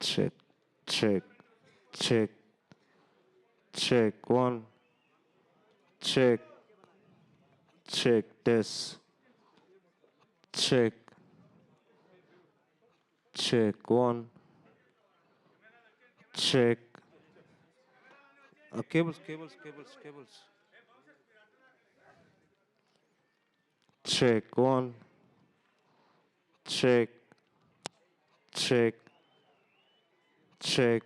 Check, check, check, check. One, check, check. This, check, check. One, check. Cables. Check. One, check, check, check,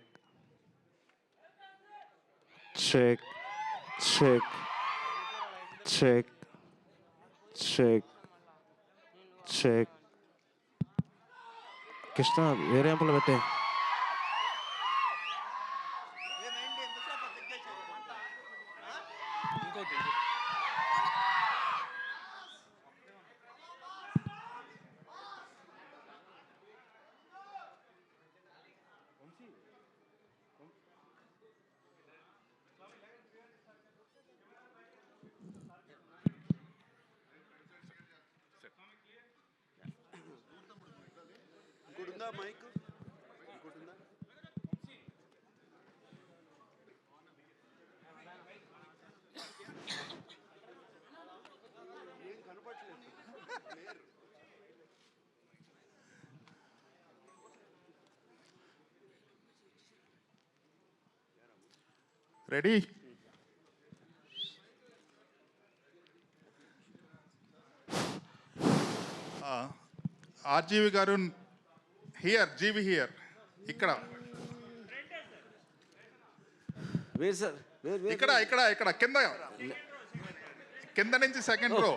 check, check, check, check, check. Krishna వేరే ఎంపలు పెట్టే. Mic ready? RGV garu here, GV here. ఇక్కడ ఇక్కడ ఇక్కడ ఇక్కడ కింద కింద నుంచి సెకండ్ రో.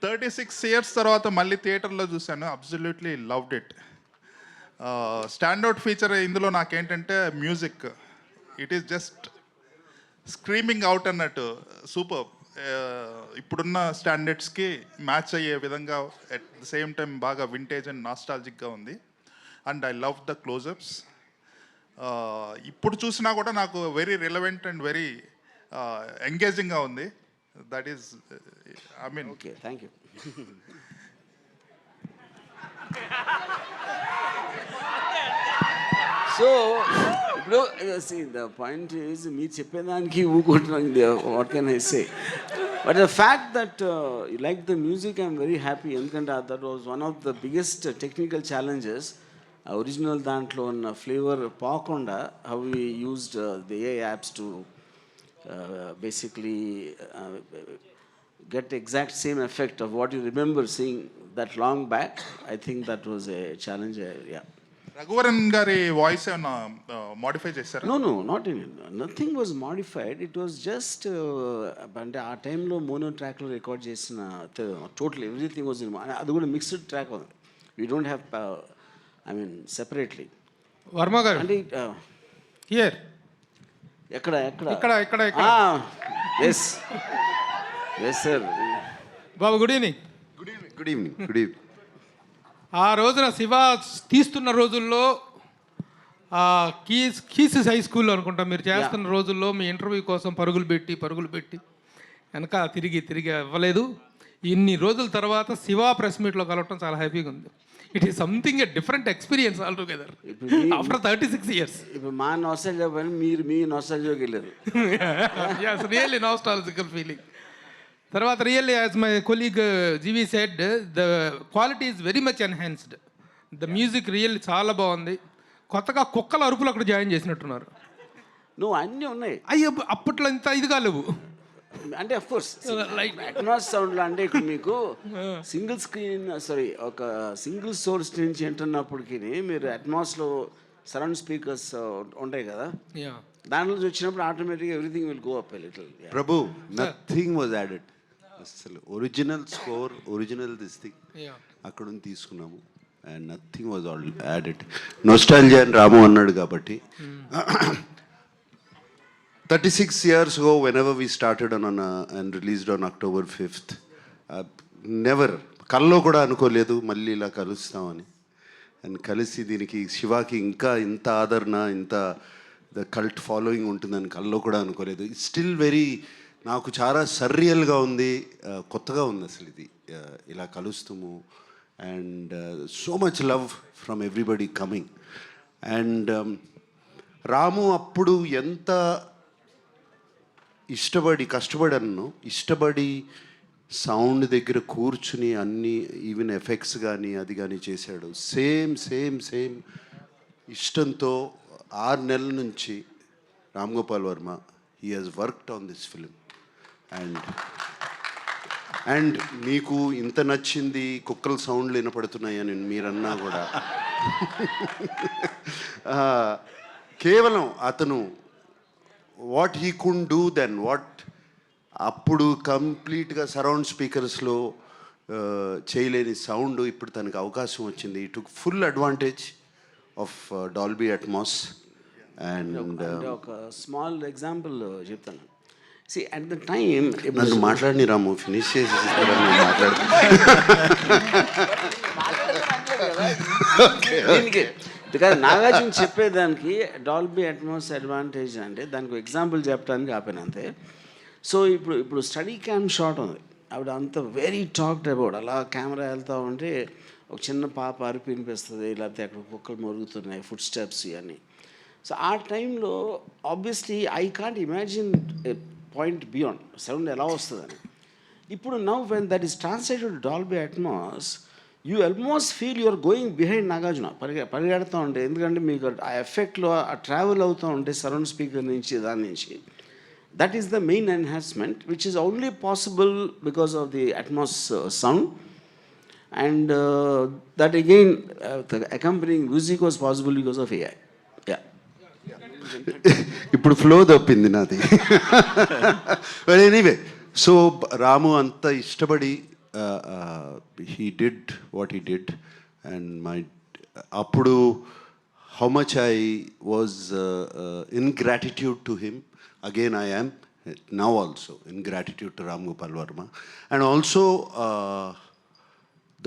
36 ఇయర్స్ తర్వాత మళ్ళీ థియేటర్లో చూశాను. Absolutely loved it. Standout feature ఇందులో నాకేంటంటే music. It is just screaming out అన్నట్టు. సూపర్. ఇప్పుడున్న స్టాండర్డ్స్కి మ్యాచ్ అయ్యే విధంగా అట్ ద సేమ్ టైం బాగా వింటేజ్ అండ్ నాస్టాలజిక్గా ఉంది. And I love the closeups. ఇప్పుడు చూసినా కూడా నాకు వెరీ రిలవెంట్ అండ్ వెరీ ఎంగేజింగ్గా ఉంది. That is I mean. Okay, thank you. So ఇప్పుడు ద పాయింట్ ఈజ్ మీరు చెప్పేదానికి ఊకుంటున్నాను. What can I say? But the fact that you like the music, I'm very happy. ఎందుకంటే that was one of the biggest technical challenges. Original దాంట్లో ఉన్న flavour పోకుండా how we used the AI apps to basically get exact same effect of what you remember seeing that long back. I think that was a challenge. Yeah. Raghuvaran గారి voice ఏమన్నా modify చేశారా? No, not in it. Nothing was modified. It was just అంటే ఆ టైంలో mono ట్రాక్లో record చేసిన total everything was in. అది కూడా మిక్స్డ్ ట్రాక్ ఉంది. We don't have I mean separately. Varma గారు అంటే హియర్ ఎక్కడ ఎస్ సార్. బాబు గుడ్ ఈవినింగ్. Good evening. ఆ రోజున శివ తీస్తున్న రోజుల్లో కీస్ హై స్కూల్లో అనుకుంటా మీరు చేస్తున్న రోజుల్లో మీ ఇంటర్వ్యూ కోసం పరుగులు పెట్టి వెనక తిరిగి ఇవ్వలేదు. ఇన్ని రోజుల తర్వాత శివ ప్రెస్ మీట్లో కలవటం చాలా హ్యాపీగా ఉంది. It is something a different experience all together after 36 years. ఇప్పుడు మా నాస్టాల్జియా పని మీరు మీ నాస్టాల్జియాకి వెళ్ళారు. yes, really nostalgical feeling. తర్వాత really as my colleague GV said, the quality is very much enhanced. The music really చాలా బాగుంది. కొత్తగా కుక్కల అరుపులు అక్కడ జాయిన్ చేసినట్టున్నారు. నువ్వు అన్నీ ఉన్నాయి. అయ్యో అప్పట్లో ఇంత ఇదిగా లేవు. అంటే అఫ్ కోర్స్ అట్మాస్ సౌండ్లో అంటే ఇప్పుడు మీకు ఒక సింగిల్ సోర్స్ నుంచి వింటున్నప్పటికీ మీరు అట్మాస్లో సరౌండ్ స్పీకర్స్ ఉంటాయి కదా, దాంట్లో వచ్చినప్పుడు ఆటోమేటిక్గా everything will go up a little. Prabhu, nothing was added. అసలు original score, original this thing అక్కడ నుంచి తీసుకున్నాము. And nothing was all added. Nostalgia అని రాము అన్నాడు కాబట్టి 36 years ago, whenever we started and released on October 5th, never కల్లో కూడా అనుకోలేదు మళ్ళీ ఇలా కలుస్తామని. అండ్ కలిసి దీనికి శివాకి ఇంకా ఇంత ఆదరణ, ఇంత ద కల్ట్ ఫాలోయింగ్ ఉంటుందని కల్లో కూడా అనుకోలేదు. ఇట్స్ స్టిల్ వెరీ నాకు చాలా సర్రియల్గా ఉంది, కొత్తగా ఉంది అసలు ఇది, ఇలా కలుస్తాము. And so much love from everybody coming. And Ramu అప్పుడు ఎంత కష్టపడి సౌండ్ దగ్గర కూర్చుని అన్ని ఈవెన్ ఎఫెక్ట్స్ కానీ అది కానీ చేశాడు. సేమ్ ఇష్టంతో 6 నెలల నుంచి Ram Gopal Varma he has worked on this film. And మీకు ఇంత నచ్చింది, కుక్కల సౌండ్లు వినపడుతున్నాయని మీరన్నా కూడా కేవలం అతను what he could do then, అప్పుడు కంప్లీట్గా సరౌండ్ స్పీకర్స్లో చేయలేని సౌండ్ ఇప్పుడు తనకు అవకాశం వచ్చింది. He took full advantage of Dolby Atmos. And ఒక స్మాల్ ఎగ్జాంపుల్ చెప్తాను. సి అట్ ద టైమ్ నన్ను మాట్లాడిని రాము, ఫినిష్ చేసి దీనికి నాగార్జున చెప్పేదానికి డాల్బీ అట్మాస్ అడ్వాంటేజ్ అంటే దానికి ఎగ్జాంపుల్ చెప్పడానికి ఆపాను అంతే. సో ఇప్పుడు స్టడీ క్యామ్ షాట్ ఉంది, ఆవిడ అంత వెరీ టాక్డ్ అబౌట్, అలా కెమెరా వెళ్తూ ఉంటే ఒక చిన్న పాప అరిపి వినిపిస్తుంది, లేకపోతే అక్కడ కుక్కలు మరుగుతున్నాయి, ఫుడ్ స్టెప్స్ ఇవన్నీ. సో ఆ టైంలో obviously I can't imagine point beyond sound ఎలా వస్తుందని. ఇప్పుడు now when that is translated Dolby Atmos, you almost feel you're going behind Nagarjuna, పరిగెడుతూ ఉంటే. ఎందుకంటే మీకు ఆ ఎఫెక్ట్లో ఆ ట్రావెల్ అవుతూ ఉంటే సరౌండ్ స్పీకర్ నుంచి దాని నుంచి. That is the main enhancement which is only possible because of the Atmos sound. And that again the accompanying music was possible because of AI. Yeah. ఇప్పుడు ఫ్లో తప్పింది నాది. బట్ ఎనీవే, సో రాము అంత ఇష్టపడి he did what he did. And అప్పుడు how much I was in gratitude to him. Again I am now also in gratitude to Ram Gopal Varma. And also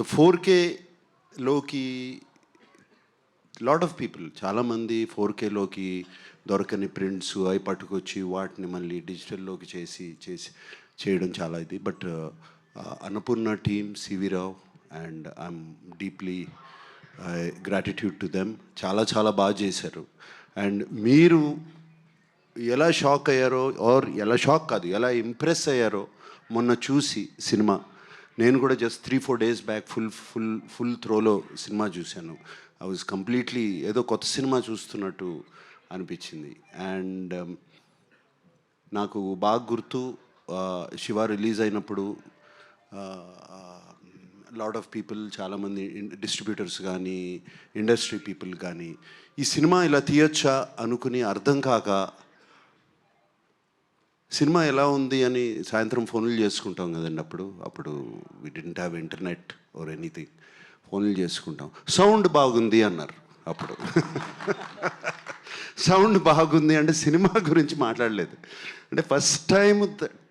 the 4Kలోకి lot of people, చాలామంది 4Kలోకి దొరకని prints అవి పట్టుకొచ్చి వాటిని మళ్ళీ డిజిటల్లోకి చేయడం చాలా ఇది. But Annapurna team, CV Rao, and I'm deeply gratitude to them. చాలా బాగా చేశారు. అండ్ మీరు ఎలా షాక్ అయ్యారో, ఆర్ ఎలా షాక్ కాదు, ఎలా ఇంప్రెస్ అయ్యారో మొన్న చూసి సినిమా. నేను కూడా జస్ట్ 3-4 days బ్యాక్ ఫుల్ త్రోలో సినిమా చూశాను. ఐ వాజ్ కంప్లీట్లీ ఏదో కొత్త సినిమా చూస్తున్నట్టు అనిపించింది. అండ్ నాకు బాగా గుర్తు, శివ రిలీజ్ అయినప్పుడు లాట్ ఆఫ్ పీపుల్, చాలామంది డిస్ట్రిబ్యూటర్స్ కానీ ఇండస్ట్రీ పీపుల్ కానీ ఈ సినిమా ఇలా తీయొచ్చా అనుకుని అర్థం కాక, సినిమా ఎలా ఉంది అని సాయంత్రం ఫోన్లు చేసుకుంటాం కదండి. అప్పుడు we didn't have internet or anything. ఫోన్లు చేసుకుంటాం. సౌండ్ బాగుంది అన్నారు. అప్పుడు సౌండ్ బాగుంది అంటే సినిమా గురించి మాట్లాడలేదు. అంటే first time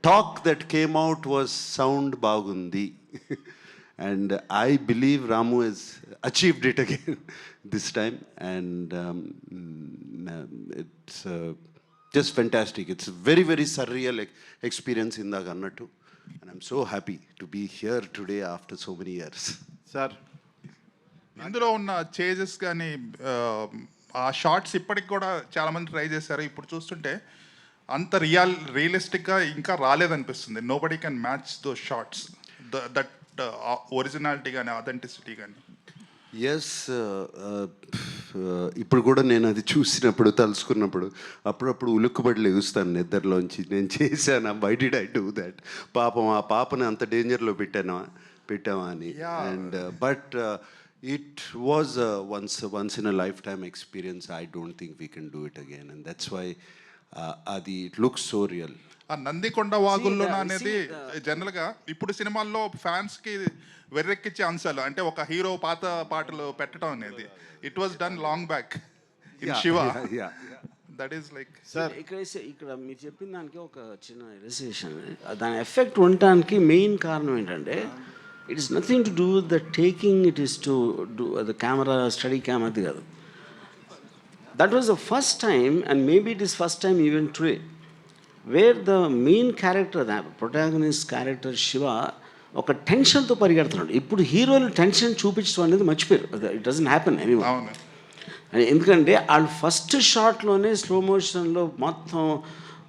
talk that came out was sound బాగుంది. And I believe Ramu he's achieved it again this time. And it's just fantastic. It's a very surreal experience ఇందాక అన్నట్టు. And I'm so happy to be here today after so many years. Sir ఇందులో ఉన్న changes కానీ ఆ shorts ఇప్పటికి కూడా చాలామంది try చేశారు. ఇప్పుడు చూస్తుంటే అంత రియలిస్టిక్గా ఇంకా రాలేదనిపిస్తుంది. Nobody can match those shots, that originality కానీ అథెంటిసిటీ కానీ. ఎస్, ఇప్పుడు కూడా నేను అది చూసినప్పుడు, తలుసుకున్నప్పుడు అప్పుడప్పుడు ఉలుక్కుబడి లెగుస్తాను నిద్రలోంచి. నేను చేశాను, why did I do that, పాపం ఆ పాపని అంత డేంజర్లో పెట్టామా అని. And but it was once in a lifetime experience. I don't think we can do it again. And that's why అది ఇట్ లుక్స్ సో రియల్. ఆ నందికొండ వాగుల్లో అనేది జనరల్గా ఇప్పుడు సినిమాల్లో ఫ్యాన్స్కి వెర్రెక్కిచ్చే అంశాలు, అంటే ఒక హీరో పాత పాటలు పెట్టడం అనేది it was done long back in Shiva. That is like sir ఇక్కడ మీరు చెప్పిన దానికి ఒక చిన్న రిలేషన్, దాని ఎఫెక్ట్ ఉండటానికి మెయిన్ కారణం ఏంటంటే it is nothing to do with the taking, it is to do the camera, study camera, అది కాదు. That was the first time, and maybe it is first time even today, wear the main character protagonist character Shiva ఒక టెన్షన్తో పరిగెడుతున్నాడు. ఇప్పుడు హీరోలు tension చూపించడం అనేది మర్చిపోయారు. It doesn't happen anyway. అవును. ఎందుకంటే వాళ్ళు ఫస్ట్ షాట్లోనే స్లో మోషన్లో మొత్తం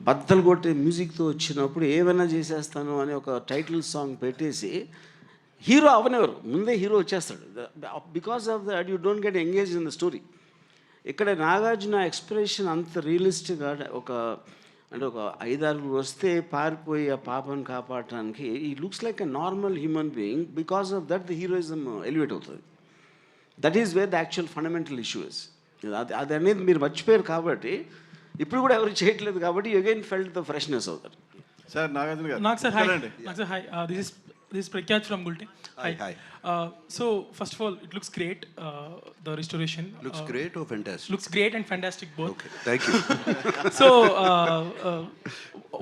బద్దలు కొట్టే మ్యూజిక్తో వచ్చినప్పుడు ఏమైనా చేసేస్తాను అని ఒక టైటిల్ సాంగ్ పెట్టేసి హీరో అవనెవరు, ముందే హీరో వచ్చేస్తాడు. Because of that you don't get engage in the story. ఇక్కడ నాగార్జున ఎక్స్ప్రెషన్ అంత రియలిస్టిక్గా ఒక 5-6 వస్తే పారిపోయి ఆ పాపను కాపాడటానికి he looks like a normal human being. Because of that the heroism elevate అవుతుంది. That is where the actual fundamental issue is. అది అనేది మీరు మర్చిపోయారు కాబట్టి ఇప్పుడు కూడా ఎవరు చేయట్లేదు కాబట్టి you again felt the freshness అవుతారు. సార్ నాగార్జున గారు. నాకు sir hi. This is Prakhyat from Gulte. Hi. So first of all, it looks great. The restoration Looks great or fantastic? looks great and fantastic both. Okay, thank you. So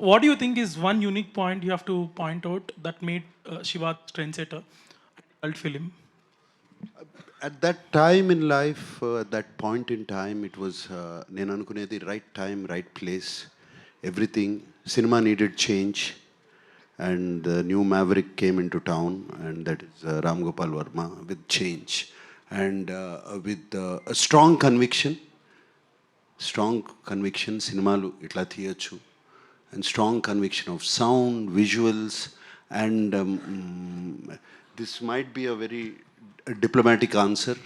what do you think is one unique point you have to point out that made Shiva trendsetter cult film? At that time in life, at that point in time, it was నేను అనుకునేది right time, right place. Everything, cinema needed change, and the new maverick came into town, and that is Ram Gopal Varma with change and with a strong conviction. సినిమాలు ఇట్లా తీయచ్చు, and strong conviction of sound, visuals, and this might be a very diplomatic answer.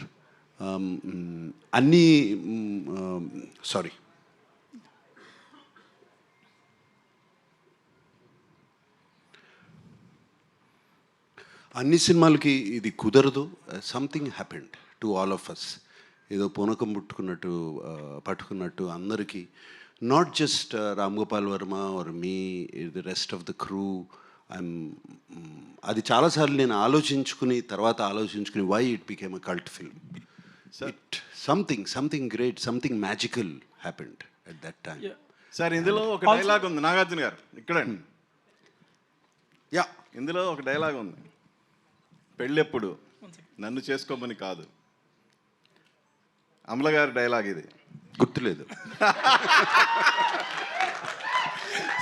అన్ని సినిమాలకి ఇది కుదరదు. Something happened to all of us. ఏదో పూనకం పట్టుకున్నట్టు అందరికీ, not just Ram Gopal Varma or me, the rest of the crew. అది చాలాసార్లు నేను ఆలోచించుకుని why it became a cult film. Something great, something magical happened at that time. Sir ఇందులో ఒక డైలాగ్ ఉంది నాగార్జున గారు, ఇక్కడ యా, ఇందులో ఒక డైలాగ్ ఉంది. పెళ్ళెప్పుడు నన్ను చేసుకోమని కాదు. అమల గారి డైలాగ్ ఇది. గుర్తులేదు.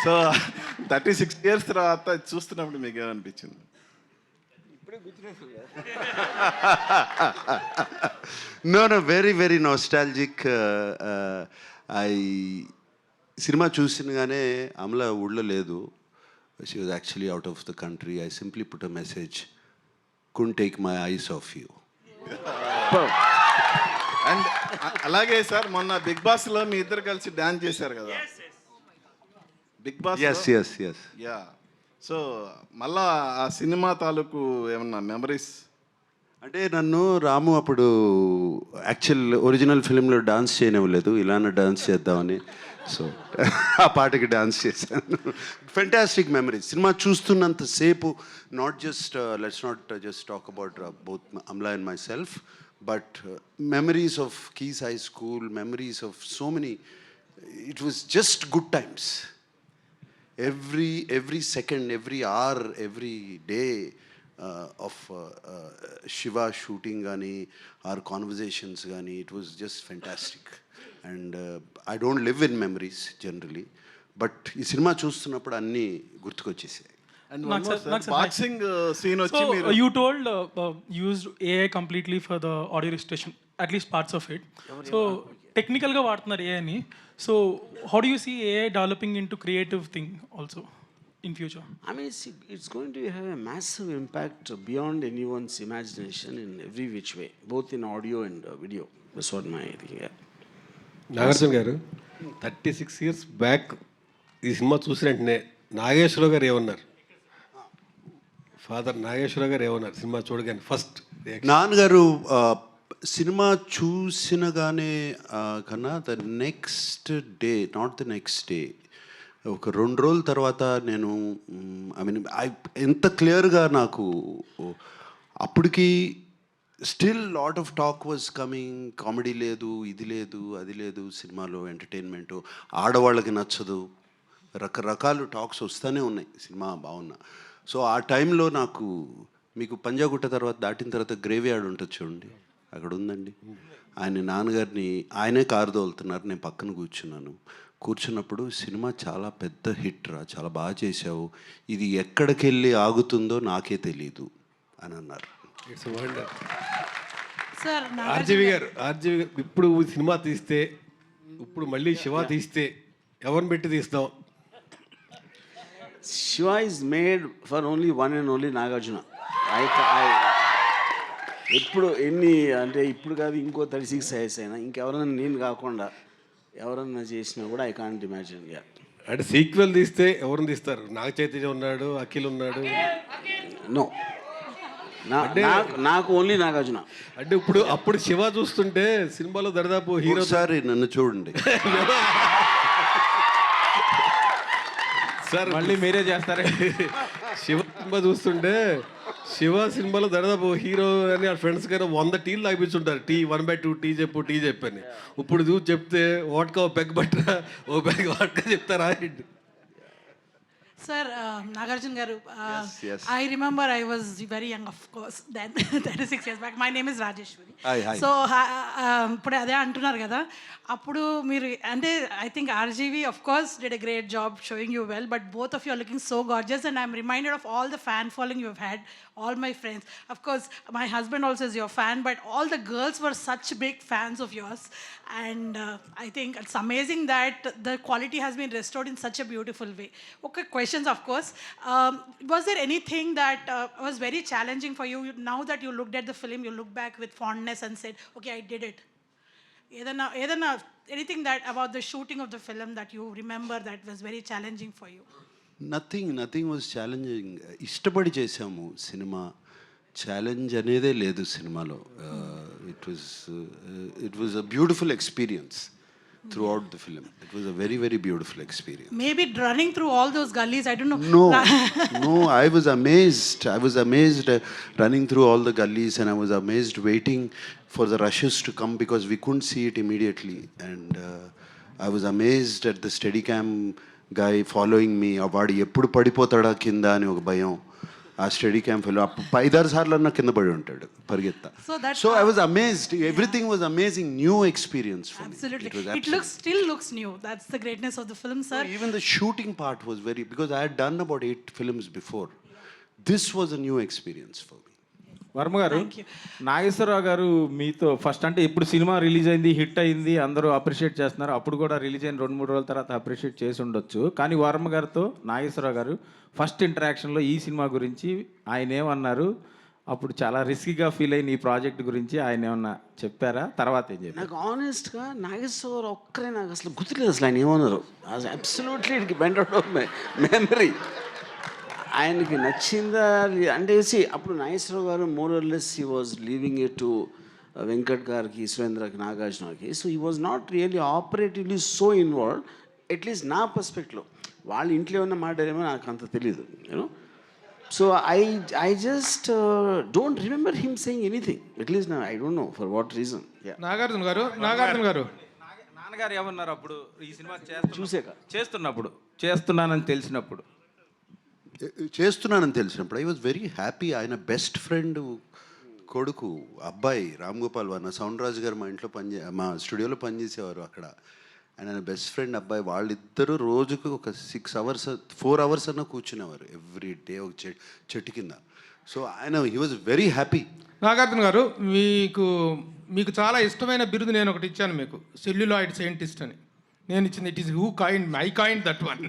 సో 36 years తర్వాత చూస్తున్నప్పుడు మీకు ఏమనిపించింది? No, very nostalgic. సినిమా చూసినగానే అమల ఊళ్ళో లేదు. She was actually out of the country. I simply put a message, couldn't take my eyes off you. And అలాగే సార్ మొన్న బిగ్ బాస్లో మీ ఇద్దరు కలిసి డాన్స్ చేశారు కదా, Bigg Boss. Yes. Yeah. So మళ్ళా ఆ సినిమా తాలూకు ఏమన్నా మెమరీస్? అంటే నన్ను రాము అప్పుడు యాక్చువల్ ఒరిజినల్ ఫిలింలో డాన్స్ చేయనివ్వలేదు, ఇలానే డాన్స్ చేద్దామని. సో ఆ పాటకి డాన్స్ చేశాను. Fantastic memories. సినిమా చూస్తున్నంతసేపు, let's not just talk about both Amala and myself, but memories of keys high school, memories of so many. It was just good times. every second, every hour, every day of Shiva shooting gani, our conversations gani, it was just fantastic. And I don't live in memories generally, but ee cinema చూస్తున్నప్పుడు అన్నీ గుర్తుకొచ్చేసాయి. And నాకు sir boxing scene వచ్చి So మీరు you told used AI completely for the audio restoration, at least parts of it. So technical గా వాడుతున్నారు AI ని. So how do you see AI developing into creative thing also in future? I mean, it's going to have a massive impact beyond anyone's imagination in every which way, both in audio and video. That's what my thing. Yeah. Nagarjuna గారు 36 years back ఈ cinema చూసిన వెంటనే నాగేశ్వరరావు గారు ఏమన్నారు? Father Nageswararao గారు ఏమన్నారు cinema చూడగానే first reaction? నాన్నగారు సినిమా చూసినగానే కన్నా the next day, not the next day, ఒక 2 రోజుల తర్వాత నేను ఎంత క్లియర్గా నాకు అప్పటికి still lot of talk was coming. Comedy లేదు, ఇది లేదు, అది లేదు సినిమాలో, ఎంటర్టైన్మెంటు ఆడవాళ్ళకి నచ్చదు, రకరకాలు టాక్స్ వస్తూనే ఉన్నాయి సినిమా బాగున్నా. సో ఆ టైంలో నాకు, మీకు పంజాగుట్ట తర్వాత దాటిన తర్వాత గ్రేవ్ యార్డ్ ఉంటుంది చూడండి, అక్కడ ఉందండి. నాన్నగారిని ఆయనే కారు తోలుతున్నారు, నేను పక్కన కూర్చున్నప్పుడు సినిమా చాలా పెద్ద హిట్ రా, చాలా బాగా చేసావు, ఇది ఎక్కడికి వెళ్ళి ఆగుతుందో నాకే తెలీదు అని అన్నారు. It's wonder. సార్ ఆర్జీవి గారు ఇప్పుడు సినిమా తీస్తే, ఇప్పుడు మళ్ళీ శివ తీస్తే ఎవరిని పెట్టి తీస్తాం? Shiva is made for only one and only Nagarjuna. ఇప్పుడు ఎన్ని అంటే ఇప్పుడు కాదు, ఇంకో 36 years అయినా ఇంకెవరన్నా నేను కాకుండా ఎవరన్నా చేసినా కూడా ఐ కాంట్ ఇమాజిన్. అంటే సీక్వెల్ తీస్తే ఎవరిని తీస్తారు? నాగ చైతన్య ఉన్నాడు, అఖిల్ ఉన్నాడు. నో, నాకు ఓన్లీ నాగార్జున. అంటే అప్పుడు శివ చూస్తుంటే సినిమాలో దరిదాపు హీరో. ఒకసారి నన్ను చూడండి సార్, మళ్ళీ మీరే చేస్తారే. శివ సినిమా చూస్తుంటే శివ సినిమాలో దాదాపు హీరో అని ఆ ఫ్రెండ్స్ కానీ 100 టీలు తాగిపించుంటారు. టీ 1/2 టీ చెప్పని. ఇప్పుడు చూసి చెప్తే వాట్కా ఓ పెగ్ బట్టరా, ఓ పెగ్ వాట్కా చెప్తారా? Sir, Nagarjun garu, yes. I remember I was very young, of course, then 36 years back. My name is Rajeshwari. Hi. So, ఇప్పుడు అదే అంటున్నారు కదా, అప్పుడు మీరు అంటే I think RGV of course did a great job showing you well, but both of you are looking so gorgeous and I'm reminded of all the fan following you have had, all my friends. Of course, my husband also is your fan, but all the girls were such big fans of yours and I think it's amazing that the quality has been restored in such a beautiful way. Okay, questions of course. Was there anything that was very challenging for you now that you looked at the film, you look back with fondness and said, okay, I did it? Edana, anything that about the shooting of the film that you remember that was very challenging for you? Nothing was challenging. ఇష్టపడి చేసాము cinema, challenge అనేదే లేదు సినిమాలో. It was a beautiful experience throughout the film. It was a very, very beautiful experience. Maybe running through all those gullies, I don't know. No, I was amazed running through all the gullies, and I was amazed waiting for the rushes to come because we couldn't see it immediately. And I was amazed at the Steadicam guy following me. వాడు ఎప్పుడు పడిపోతాడా కింద అని ఒక భయం. ఆ study క్యాంప్లో 5-6 సార్లు అన్న కింద పడి ఉంటాడు పరిగెత్తా. So I was amazed. Everything was amazing, new experience for me. Absolutely. It still looks new. That's the greatness of the film, sir. Even the shooting part was very, because I had done about 8 films before. This was a new experience for me. Varma గారు, నాగేశ్వరరావు గారు మీతో first అంటే ఇప్పుడు cinema release అయింది, hit అయింది, అందరూ appreciate చేస్తున్నారు. అప్పుడు కూడా రిలీజ్ అయిన 2-3 రోజుల తర్వాత అప్రిషియేట్ చేసి ఉండొచ్చు. కానీ వర్మ గారితో నాగేశ్వరరావు గారు ఫస్ట్ ఇంటరాక్షన్లో ఈ సినిమా గురించి ఆయన ఏమన్నారు? అప్పుడు చాలా రిస్కీగా ఫీల్ అయిన ఈ ప్రాజెక్ట్ గురించి ఆయన ఏమన్నా చెప్పారా? తర్వాత ఏం చెప్పారు? నాకు ఆనెస్ట్గా నాగేశ్వర ఒక్కరే నాకు అసలు గుర్తులేదు అసలు ఆయన ఏమన్నారు. Absolutely it went out of my memory. ఆయనకి నచ్చిందా అంటే అప్పుడు Nageswara Rao garu more or less he was leaving it to Venkat గారికి, సురేంద్రకి, నాగార్జునకి. So he was not really operatively so involved, at least నా పర్స్పెక్ట్లో. వాళ్ళ ఇంట్లో ఉన్న మాట్లాడేమో నాకు అంత తెలీదు, you know. So I just don't remember him saying anything, at least I don't know for what reason. Nagarjuna garu నాన్నగారు ఏమన్నారు అప్పుడు ఈ సినిమా చూసాక చేస్తున్నానని తెలిసినప్పుడు? చేస్తున్నానని తెలిసినప్పుడు ఐ వాజ్ వెరీ హ్యాపీ. ఆయన బెస్ట్ ఫ్రెండ్ కొడుకు అబ్బాయి రామ్ గోపాల్ వర్మ, సౌండ్ రాజు గారు మా ఇంట్లో మా స్టూడియోలో పనిచేసేవారు అక్కడ. ఆయన బెస్ట్ ఫ్రెండ్ అబ్బాయి. వాళ్ళిద్దరూ రోజుకు ఒక 4 hours అన్న కూర్చునేవారు ఎవ్రీ డే ఒక చెట్టు కింద. సో ఆయన he was very happy. Nagarjuna గారు, మీకు చాలా ఇష్టమైన బిరుదు నేను ఒకటి ఇచ్చాను మీకు, సెల్యులాయిడ్ సైంటిస్ట్ అని. నేను ఇచ్చింది it is who coin, I coin that one.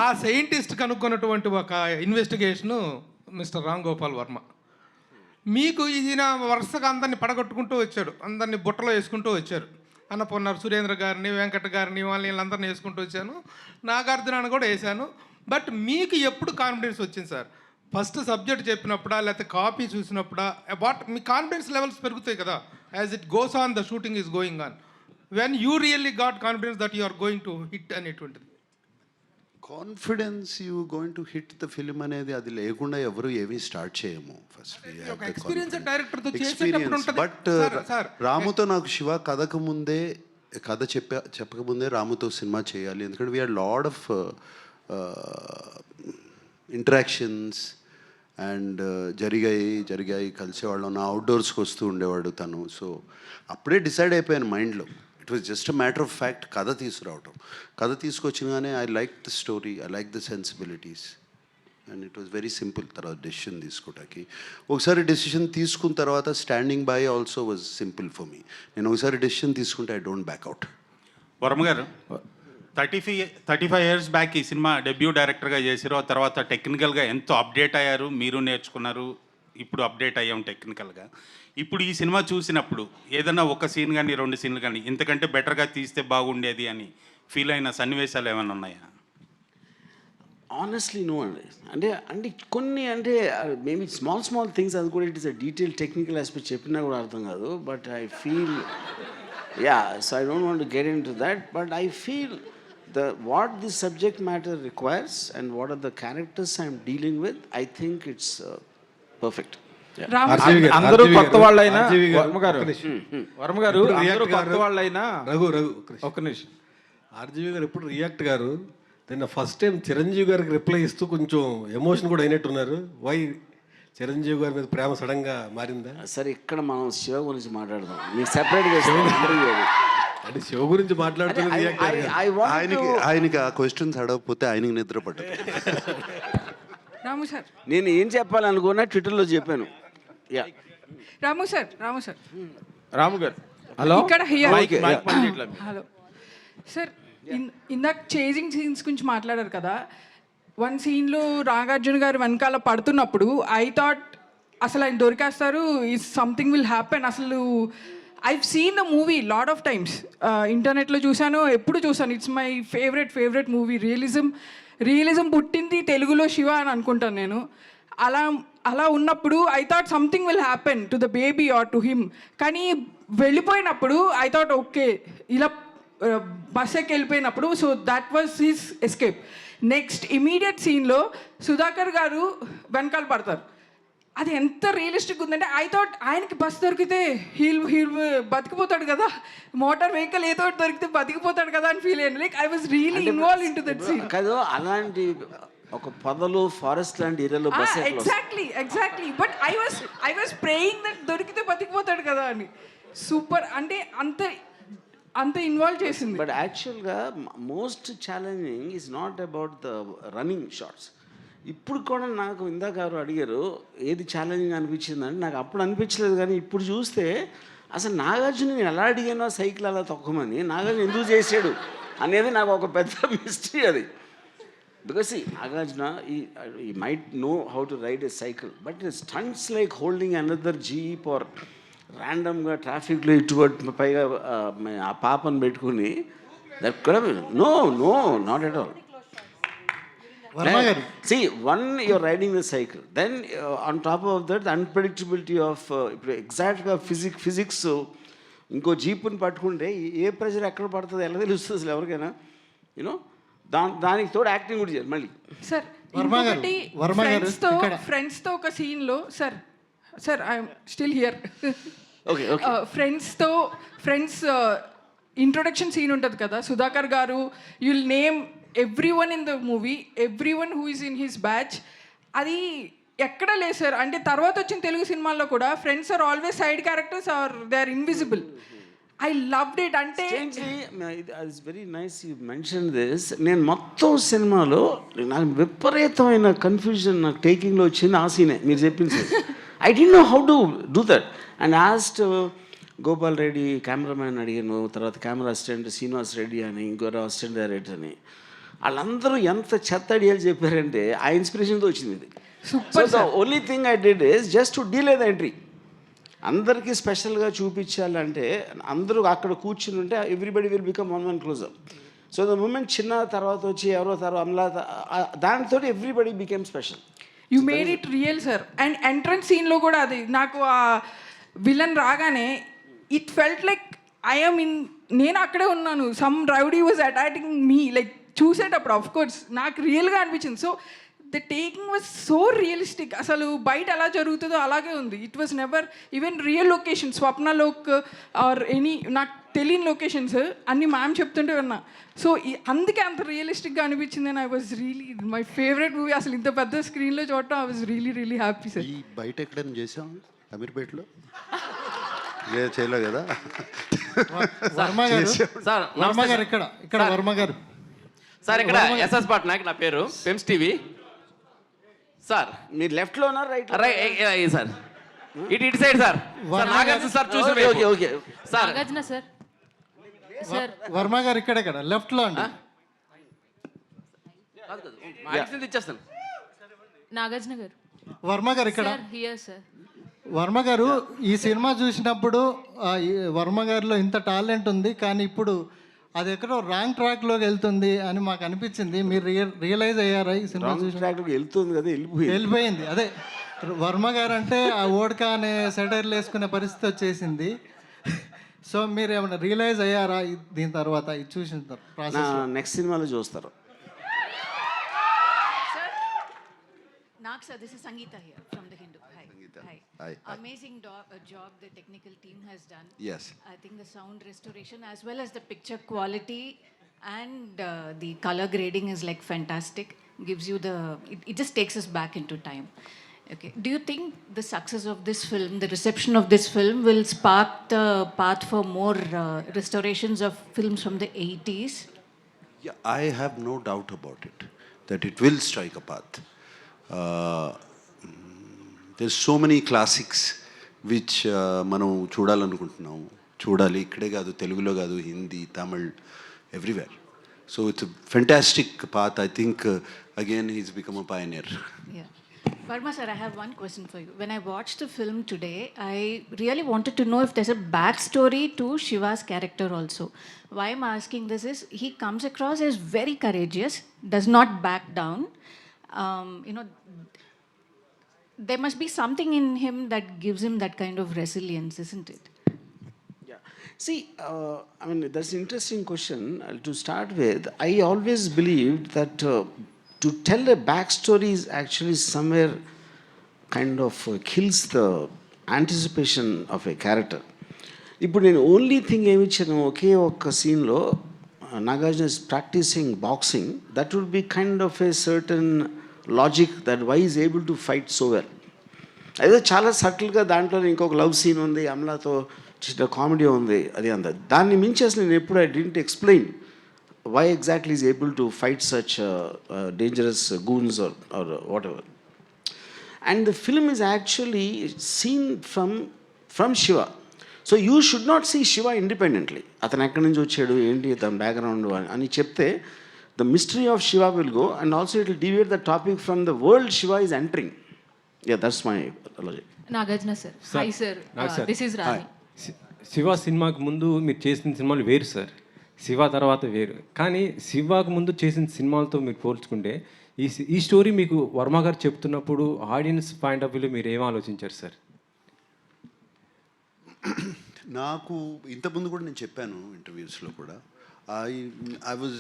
ఆ సైంటిస్ట్ కనుక్కున్నటువంటి ఒక ఇన్వెస్టిగేషను మిస్టర్ రామ్ గోపాల్ వర్మ. మీకు ఈయన వరుసగా అందరినీ పడగొట్టుకుంటూ వచ్చాడు, అందరినీ బుట్టలో వేసుకుంటూ వచ్చారు. అన్నపూర్ణ సురేంద్ర గారిని, వెంకట గారిని, వీళ్ళందరినీ వేసుకుంటూ వచ్చాను, నాగార్జునాన్ని కూడా వేశాను. బట్ మీకు ఎప్పుడు కాన్ఫిడెన్స్ వచ్చింది సార్? ఫస్ట్ సబ్జెక్ట్ చెప్పినప్పుడా, లేకపోతే కాపీ చూసినప్పుడా? మీ కాన్ఫిడెన్స్ లెవెల్స్ పెరుగుతాయి కదా as it goes on, the shooting is going on. When you really got confidence that you are going to hit అనేటువంటిది? Confidence you going to hit the film అనేది అది లేకుండా ఎవరు ఏమీ స్టార్ట్ చేయము. ఫస్ట్ బట్ రాముతో నాకు శివ కథ చెప్పకముందే రాముతో సినిమా చేయాలి, ఎందుకంటే we're lot of interactions and జరిగాయి కలిసేవాళ్ళం. నా అవుట్డోర్స్కి వస్తూ ఉండేవాడు తను. సో అప్పుడే డిసైడ్ అయిపోయాను మైండ్లో, it was just a matter of fact కథ తీసుకురావటం. కథ తీసుకొచ్చినగానే I like the story, I like the sensibilities and it was very simple. తర్వాత డెసిషన్ తీసుకోవటానికి ఒకసారి డెసిషన్ తీసుకున్న తర్వాత standing by also was simple for me. నేను ఒకసారి డెసిషన్ తీసుకుంటే I don't back out. Varma garu 35 years back ఈ సినిమా డెబ్యూ డైరెక్టర్గా చేశారు. ఆ తర్వాత టెక్నికల్గా ఎంతో అప్డేట్ అయ్యారు, మీరు నేర్చుకున్నారు, ఇప్పుడు అప్డేట్ అయ్యాం టెక్నికల్గా. ఇప్పుడు ఈ సినిమా చూసినప్పుడు ఏదైనా ఒక సీన్ కానీ 2 సీన్లు కానీ ఇంతకంటే బెటర్గా తీస్తే బాగుండేది అని ఫీల్ అయిన సన్నివేశాలు ఏమైనా ఉన్నాయా? ఆనెస్ట్లీ నో అండి. అంటే కొన్ని అంటే మేబీ స్మాల్ థింగ్స్, అది కూడా it is a detail technical aspect చెప్పినా కూడా అర్థం కాదు. But I feel so I don't want to get in to that. But I feel what the subject matter requires and what are the characters I'm dealing with, I think it's perfect. అందరూ కొత్త వాళ్ళైనా వర్మ గారు అందరూ కొత్త వాళ్ళైనా రఘు ఒక్క నిమిషం. RGV గారు ఎప్పుడు రియాక్ట్ గారు నిన్న ఫస్ట్ టైం చిరంజీవి గారికి రిప్లై ఇస్తూ కొంచెం ఎమోషన్ కూడా అయినట్టున్నారు. వై చిరంజీవి గారి మీద ప్రేమ సడన్గా మారిందా? సరే, ఇక్కడ మనం శివ గురించి మాట్లాడదాం. మీకు సెపరేట్గా అంటే శివ గురించి మాట్లాడుతున్నారు. ఆయనకి ఆ క్వశ్చన్స్ అడగకపోతే ఆయనకి నిద్ర పట్టదు. రాము సార్, నేను ఏం చెప్పాలనుకున్నా ట్విట్టర్లో చెప్పాను. రాము సార్ రాము గారు హలో, ఇక్కడ హలో సార్, ఇందాక చేజింగ్ సీన్స్ గురించి మాట్లాడారు కదా. 1 సీన్లో నాగార్జున గారు వెనకాల పడుతున్నప్పుడు ఐ థాట్ అసలు ఆయన దొరికేస్తారు, ఈజ్ సంథింగ్ విల్ హ్యాపెన్. అసలు I've seen the movie lot of times, ఇంటర్నెట్లో చూశాను, ఎప్పుడు చూసాను. It's my favourite movie. Realism పుట్టింది తెలుగులో శివ అని అనుకుంటాను నేను. అలా ఉన్నప్పుడు I thought something will happen to the baby or to him. కానీ వెళ్ళిపోయినప్పుడు ఐ థాట్ ఓకే, ఇలా బస్ ఎక్కి వెళ్ళిపోయినప్పుడు so that was his escape. Next immediate సీన్లో సుధాకర్ గారు వెనకాల పడతారు. అది ఎంత రియలిస్టిక్ ఉందంటే ఐ థాట్ ఆయనకి బస్ దొరికితే హీల్ బతికిపోతాడు కదా, మోటార్ వెహికల్ ఏదో దొరికితే బతికిపోతాడు కదా అని ఫీల్ అయ్యాను. Like I was really involve in to that scene. కాదు, అలాంటి ఒక పొదలు ఫారెస్ట్ లాంటి ఏరియాలో bus exactly but I was praying that దొరికితే బతికిపోతాడు కదా అని. సూపర్, అంటే అంత ఇన్వాల్వ్ చేసింది. బట్ యాక్చువల్గా most challenging is not about the running shots. ఇప్పుడు కూడా నాకు ఇందాక ఎవరు అడిగారు ఏది ఛాలెంజింగ్ అనిపించిందంటే, నాకు అప్పుడు అనిపించలేదు. కానీ ఇప్పుడు చూస్తే అసలు నాగార్జున నేను ఎలా అడిగానో సైకిల్ అలా తొక్కమని, నాగార్జున ఎందుకు చేసాడు అనేది నాకు ఒక పెద్ద మిస్టరీ అది. Because Nagarjuna he might know how to ride a cycle, but stunts like holding another jeep or ర్యాండమ్గా ట్రాఫిక్లో ఇటువంటి పైగా ఆ పాపను పెట్టుకుని దట్ కూడా no not at all. See, one, you're riding the cycle. Then on top of that, the unpredictability of exact physics. ఇంకో జీపుని పట్టుకుంటే ఏ ప్రెషర్ ఎక్కడ పడుతుంది ఎలా తెలుస్తుంది అసలు ఎవరికైనా? యూనో దానికి తోడు యాక్టింగ్ కూడా చేయాలి మళ్ళీ. సార్ ఫ్రెండ్స్తో ఒక సీన్లో sir I'm still here. Friends introduction scene ఉంటుంది కదా, Sudhakar garu you'll name everyone in the movie, everyone who is in his batch. అది ఎక్కడ లేదు సార్. అంటే తర్వాత వచ్చిన తెలుగు సినిమాల్లో కూడా friends are always side characters or they are invisible. I loved it. అంటే it's very nice you mention this. నేను మొత్తం సినిమాలో నాకు విపరీతమైన కన్ఫ్యూజన్ నాకు టేకింగ్లో వచ్చింది ఆ సీనే మీరు చెప్పింది. I don't no how to do that and ఆస్ట్ Gopal Reddy cameraman అడిగాను, తర్వాత కెమెరా అసిస్టెంట్ శ్రీనివాస్ రెడ్డి అని, ఇంకోరు అసిస్టెంట్ డైరెక్టర్ అని. వాళ్ళందరూ ఎంత చెత్త ఐడియాలు చెప్పారంటే ఆ ఇన్స్పిరేషన్తో వచ్చింది ఇది. So the only thing I did is just to delay the entry. అందరికీ స్పెషల్గా చూపించాలంటే అందరూ అక్కడ కూర్చుని ఉంటే everybody will become one closer. So the moment చిన్న తర్వాత వచ్చి ఎవరో తర్వాత అమలా దానితో everybody became special. You made it real sir. And entrance సీన్లో కూడా అది నాకు ఆ విలన్ రాగానే it felt like I'm in, నేను అక్కడే ఉన్నాను. Some rowdy was attacking me like చూసేటప్పుడు ఆఫ్ కోర్స్ నాకు రియల్గా అనిపించింది. So the taking was so realistic. అసలు బయట ఎలా జరుగుతుందో అలాగే ఉంది. It was never even real location, Swapnalok or any నాకు తెలియని లొకేషన్స్ అన్నీ మ్యామ్ చెప్తుంటే విన్నా. సో అందుకే అంత రియలిస్టిక్గా అనిపించింది. And I was really my favourite movie. అసలు ఇంత పెద్ద స్క్రీన్లో చూడటం I was really happy sir. ఈ బయట ఎక్కడైనా చేసాం అమీర్పేటలో చేయలే కదా. వర్మ గారు సార్ వర్మ గారు ఇక్కడ వర్మ గారు సార్ ఇక్కడ ఎస్ఎస్ పట్నాయక్ నా పేరు పెమ్స్ టీవీ సార్. మీరు లెఫ్ట్లో ఉన్నారు రైట్ రైట్ సార్ ఇటు సైడ్ సార్. నాగార్జున సార్ చూసి okay okay sir. Nagarjuna sir sir Varma గారు ఇక్కడ లెఫ్ట్ లో అండి. ఇచ్చేస్తాను. నాగార్జున గారు వర్మ గారు ఇక్కడ. Sir here sir. వర్మ గారు ఈ సినిమా చూసినప్పుడు ఈ వర్మ గారిలో ఇంత టాలెంట్ ఉంది, కానీ ఇప్పుడు అది ఎక్కడో రాంగ్ ట్రాక్లోకి వెళ్తుంది అని మాకు అనిపించింది. మీరు రియలైజ్ అయ్యారా ఈ సినిమా చూసి? ట్రాక్లోకి వెళ్తుంది కదా, వెళ్ళిపోయింది. అదే వర్మ గారు అంటే ఆ ఓడ్కా అనే సెటైర్లు వేసుకునే పరిస్థితి వచ్చేసింది. సో మీరు ఏమైనా రియలైజ్ అయ్యారా దీని తర్వాత ఇది చూసిన ప్రాసెస్? నెక్స్ట్ సినిమాలో చూస్తారు. Nag sir, this is Sangeeta here from the Hindu. Hi. Hi. Hi. Amazing job the technical team has done. Yes. I think the sound restoration as well as the picture quality and the color grading is like fantastic. Gives you it just takes us back into time. Okay. Do you think the success of this film, the reception of this film will spark the path for more restorations of films from the 80s? Yeah, I have no doubt about it, that it will strike a path. There's so many classics which మనం చూడాలనుకుంటున్నాం. చూడాలి, ఇక్కడే కాదు, తెలుగులో కాదు, Hindi, Tamil, everywhere. So it's fantastic path. I think again he's become a pioneer. Yeah. Verma sir, I have one question for you. When I watched the film today, I really wanted to know if there's a backstory to Shiva's character also. Why I'm asking this is, he comes across as very courageous, does not back down. There must be something in him that gives him that kind of resilience, isn't it? Yeah. See, I mean, that's an interesting question. To start with, I always believed that to tell a backstory is actually somewhere kind of kills the anticipation of a character. ఇప్పుడు నేను only thing ఏమి ఇచ్చాను, ఒకే ఒక్క సీన్లో Nagarjuna is practising boxing, that would be kind of a certain logic that why is able to fight so well. అదే చాలా సటిల్గా దాంట్లో ఇంకొక లవ్ సీన్ ఉంది, అమలాతో చిన్న కామెడీ ఉంది, అది అంత. దాన్ని మించి అసలు నేను ఎప్పుడు I didn't explain why exactly is able to fight such dangerous goons or whatever. And the film is actually seen from Shiva. So you should not see Shiva independently. అతను ఎక్కడి నుంచి వచ్చాడు, ఏంటి తన బ్యాక్గ్రౌండ్ అని చెప్తే the mystery of Shiva will go, and also it will deviate the topic from the world Shiva is entering. Yeah, that's my logic. Nagarjuna sir. Hi sir, this is Rani. Shiva సినిమాకి ముందు మీరు చేసిన సినిమాలు వేరు సార్, శివ తర్వాత వేరు. కానీ శివకు ముందు చేసిన సినిమాలతో మీరు పోల్చుకుంటే ఈ స్టోరీ మీకు వర్మ గారు చెప్తున్నప్పుడు ఆడియన్స్ పాయింట్ ఆఫ్ వ్యూలో మీరు ఏం ఆలోచించారు సార్? నాకు ఇంతకుముందు కూడా నేను చెప్పాను ఇంటర్వ్యూస్లో కూడా, ఐ వాజ్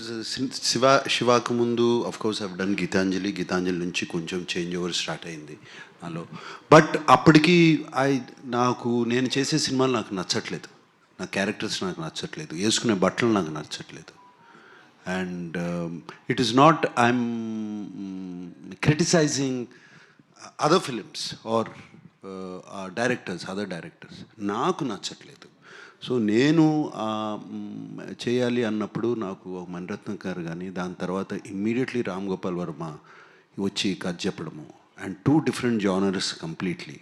శివాకు ముందు of course I've done Geethanjali నుంచి కొంచెం చేంజ్ ఓవర్ స్టార్ట్ అయింది నాలో. బట్ అప్పటికి నేను చేసే సినిమాలు నాకు నచ్చట్లేదు, నా క్యారెక్టర్స్ నాకు నచ్చట్లేదు, వేసుకునే బట్టలు నాకు నచ్చట్లేదు. And it is not I'm criticising other films or other directors, నాకు నచ్చట్లేదు. సో నేను చేయాలి అన్నప్పుడు నాకు ఒక మణిరత్నం గారు కానీ, దాని తర్వాత ఇమ్మీడియట్లీ రామ్ గోపాల్ వర్మ వచ్చి కథ చెప్పడము, అండ్ 2 different genres కంప్లీట్లీ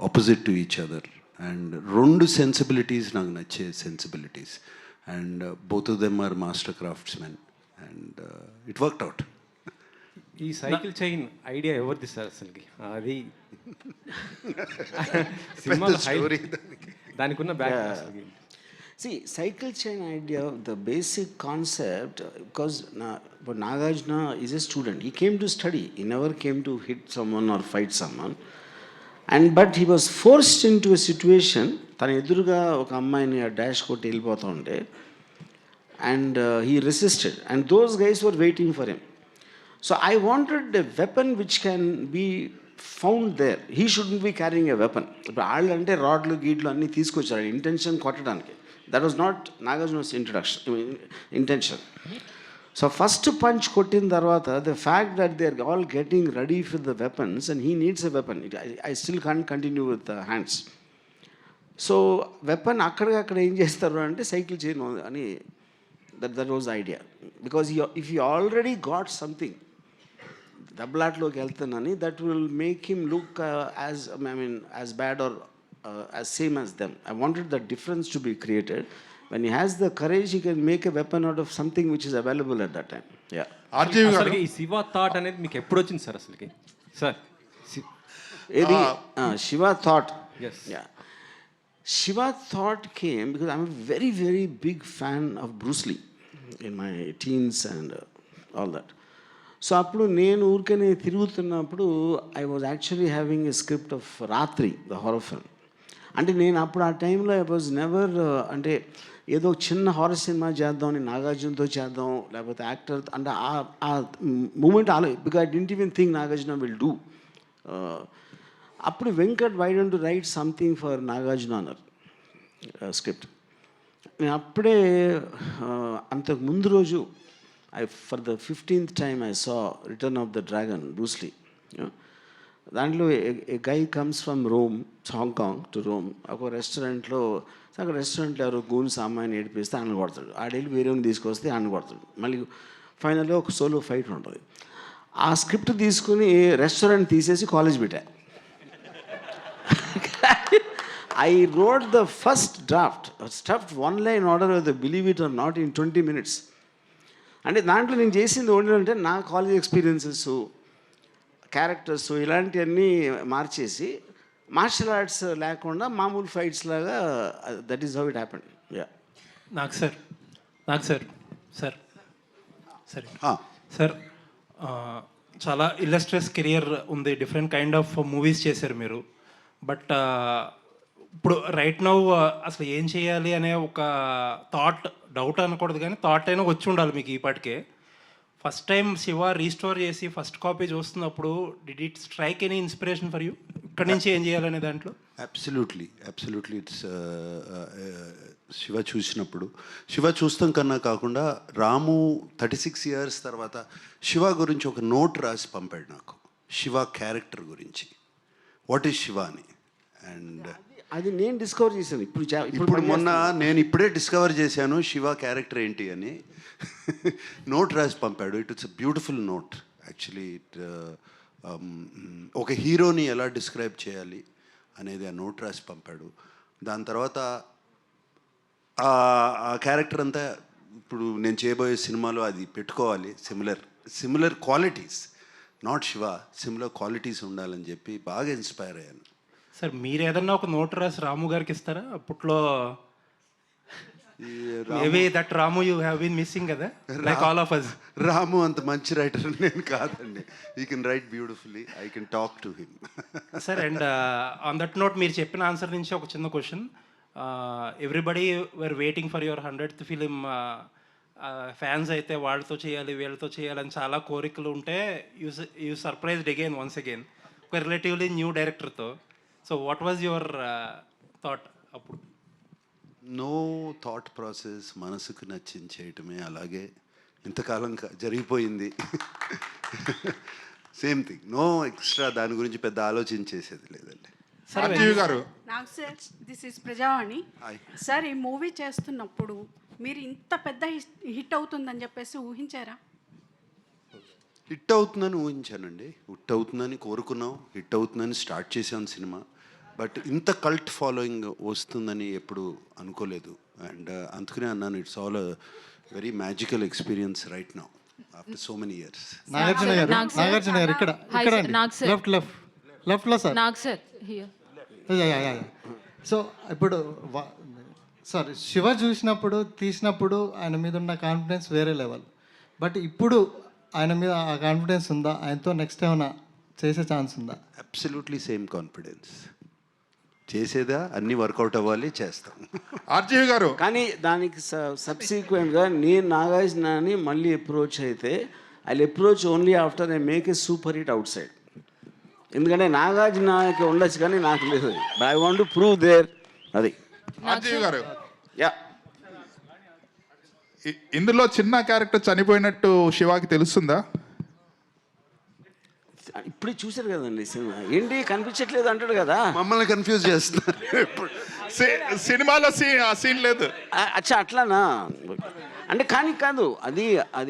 opposite to each other. And 2 sensibilities నాకు నచ్చే sensibilities, and both of them are master craftsmen, and it worked out. ఈ సైకిల్ చైన్ ఐడియా ఎవరిది సార్ అసలుకి? అది సినిమాలో దానికి ఉన్న back. See, cycle chain idea, the basic concept, because Nagarjuna is a student. He came to study. He never came to hit someone or fight someone. But he was forced into a situation. తన ఎదురుగా ఒక అమ్మాయిని dash కొట్టి వెళ్ళిపోతూ ఉంటే, and he resisted. And those guys were waiting for him. So I wanted a weapon which can be found there. He shouldn't be carrying a weapon. ఇప్పుడు వాళ్ళు అంటే రాడ్లు గీడ్లు అన్నీ తీసుకొచ్చారు ఇంటెన్షన్ కొట్టడానికి. That was not Nagarjuna's intention. So first punch kottin tarvata, the fact that they are all getting ready for the weapons and he needs a weapon. I still can't continue with the hands. So weapon అక్కడికక్కడ ఏం చేస్తారు అంటే cycle చేయను అని that was idea. Because if you already got something దెబ్బలాట్లోకి వెళ్తానని that will make him look as bad or as same as them. I wanted the difference to be created. When he has the courage, he can make a weapon out of something which is available at that time. Yeah. RGV గారు అసలుకి ఈ Shiva thought అనేది మీకు ఎప్పుడు వచ్చింది sir అసలుకి? Sir Edi Shiva thought. Yes. Yeah. Shiva thought came because I'm a very, very big fan of Bruce Lee in my teens and all that. So appudu nenu urkane tirugutunnappudu I was actually having a script of Ratri, the horror film. అంటే నేను అప్పుడు ఆ టైంలో I was never అంటే ఏదో చిన్న horror cinema చేద్దాం, నాగార్జునతో చేద్దాం, లేకపోతే యాక్టర్ అంటే ఆ moment because I didn't even think Nagarjuna will do. అప్పుడు Venkat why don't write something for Nagarjuna అన్నారు స్క్రిప్ట్. నేను అప్పుడే అంతకు ముందు రోజు for the 15th time I saw Return of the Dragon Bruce Lee. దాంట్లో a guy comes from Rome, Hong Kong to Rome. ఒక రెస్టారెంట్లో అక్కడ రెస్టారెంట్లో ఎవరో గూన్స్ అమ్మాయిని ఏడిపిస్తే ఆయన కొడతాడు, ఆడెళ్ళి వేరేని తీసుకొస్తే ఆయన కొడతాడు. మళ్ళీ ఫైనల్గా ఒక సోలో ఫైట్ ఉంటుంది. ఆ స్క్రిప్ట్ తీసుకుని రెస్టారెంట్ తీసేసి కాలేజ్ పెట్టా. I wrote the first draft, stuffed one line order with the believe it or not in 20 minutes. అంటే దాంట్లో నేను చేసింది ఏంటంటే నా కాలేజ్ ఎక్స్పీరియన్సెస్, క్యారెక్టర్స్ ఇలాంటివన్నీ మార్చేసి మార్షల్ ఆర్ట్స్ లేకుండా మామూలు ఫైట్స్ లాగా that is how it happened. Yeah. నాకు సార్ సరే సార్ చాలా ఇల్లస్ట్రియస్ కెరియర్ ఉంది, డిఫరెంట్ కైండ్ ఆఫ్ మూవీస్ చేశారు మీరు. బట్ ఇప్పుడు రైట్ నౌ అసలు ఏం చేయాలి అనే ఒక డౌట్ అనకూడదు కానీ థాట్ అయినా వచ్చి ఉండాలి మీకు ఈ పాటికే. ఫస్ట్ టైం శివ రీస్టోర్ చేసి ఫస్ట్ కాపీ చూస్తున్నప్పుడు did it strike any inspiration for you? ఇక్కడి నుంచి ఏం చేయాలనే దాంట్లో? అబ్సల్యూట్లీ ఇట్స్ శివ చూస్తాం కన్నా కాకుండా రాము 36 years తర్వాత శివ గురించి ఒక నోట్ రాసి పంపాడు నాకు, శివ క్యారెక్టర్ గురించి, వాట్ ఈజ్ శివ అని. అండ్ అది నేను డిస్కవర్ చేశాను ఇప్పుడు మొన్న నేను ఇప్పుడే డిస్కవర్ చేశాను శివ క్యారెక్టర్ ఏంటి అని. నోట్ రాసి పంపాడు. It's a beautiful note actually. ఒక హీరోని ఎలా డిస్క్రైబ్ చేయాలి అనేది ఆ నోట్ రాసి పంపాడు. దాని తర్వాత ఆ క్యారెక్టర్ అంతా ఇప్పుడు నేను చేయబోయే సినిమాలో అది పెట్టుకోవాలి, similar qualities, not Shiva, similar qualities ఉండాలని చెప్పి బాగా ఇన్స్పైర్ అయ్యాను. సార్ మీరు ఏదన్నా ఒక నోట్ రాసి రాము గారికి ఇస్తారా? అప్పట్లో maybe that Ramu you have been missing కదా, like all of us. Ramu అంత మంచి రైటర్ నేను కాదండి. You can write beautifully, I can talk to him. Sir and on that note మీరు చెప్పిన ఆన్సర్ నుంచి ఒక చిన్న question. Everybody were waiting for your 100th film. Fans అయితే వాళ్ళతో చేయాలి వీళ్ళతో చేయాలని చాలా కోరికలు ఉంటే యూ సర్ప్రైజ్డ్ వన్స్ అగైన్ ఒక రిలేటివ్లీ న్యూ డైరెక్టర్తో. So what was your thought అప్పుడు? నో థాట్ ప్రాసెస్, మనసుకు నచ్చింది చేయటమే. అలాగే ఇంతకాలం జరిగిపోయింది. సేమ్ థింగ్, నో ఎక్స్ట్రా, దాని గురించి పెద్ద ఆలోచించేసేది లేదండి. గారు నాకు sir this is Prajavani sir. ఈ మూవీ చేస్తున్నప్పుడు మీరు ఇంత పెద్ద హిట్ అవుతుందని చెప్పేసి ఊహించారా? హిట్ అవుతుందని ఊహించానండి, హిట్ అవుతుందని కోరుకున్నాం, హిట్ అవుతుందని స్టార్ట్ చేసాం సినిమా. బట్ ఇంత కల్ట్ ఫాలోయింగ్ వస్తుందని ఎప్పుడు అనుకోలేదు. అండ్ అందుకనే అన్నాను, it's all very magical experience right now after so many years. Nagarjuna garu ఇక్కడ లెఫ్ట్లో సార్. సో ఇప్పుడు సార్ శివ తీసినప్పుడు ఆయన మీద ఉన్న కాన్ఫిడెన్స్ వేరే లెవెల్. బట్ ఇప్పుడు ఆయన మీద ఆ కాన్ఫిడెన్స్ ఉందా? ఆయనతో నెక్స్ట్ ఏమైనా చేసే ఛాన్స్ ఉందా? Absolutely same confidence. చేసేదా అన్నీ వర్కౌట్ అవ్వాలి, చేస్తాం. ఆర్జీవి గారు కానీ దానికి సబ్సిక్వెంట్గా నేను నాగార్జునని మళ్ళీ అప్రోచ్ అయితే I approach only after I make a super hit outside. ఎందుకంటే నాగార్జునకి ఉండొచ్చు కానీ నాకు లేదు. But I want to prove there. అది ఆర్జీవి గారు, యా. ఇందులో చిన్న క్యారెక్టర్ చనిపోయినట్టు శివాకి తెలుస్తుందా? ఇప్పుడే చూశారు కదండి సినిమా, ఏంటి కనిపించట్లేదు అంటాడు కదా. మమ్మల్ని కన్ఫ్యూజ్ చేస్తున్నారు. సినిమాలో ఆ సీన్ లేదు. అచ్చా అట్లానా? అంటే కానీ కాదు, అది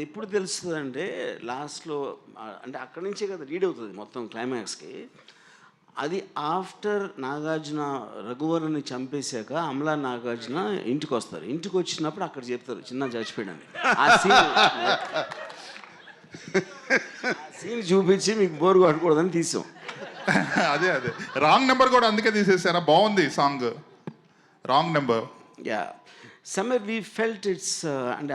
ఎప్పుడు తెలుస్తుంది అంటే లాస్ట్లో, అంటే అక్కడి నుంచే కదా రీడ్ అవుతుంది మొత్తం క్లైమాక్స్కి. అది ఆఫ్టర్ నాగార్జున రఘువరని చంపేశాక అమలా నాగార్జున ఇంటికి వస్తారు. ఇంటికి వచ్చినప్పుడు అక్కడ చెప్తారు చిన్న చచ్చిపోయాడని. ఆ సీన్ చూపించి మీకు బోర్ కొట్టకూడదని తీసాం. అదే రాంగ్ నెంబర్ కూడా అందుకే తీసేసారా? బాగుంది song, wrong number. Yeah somewhere we felt it's, అంటే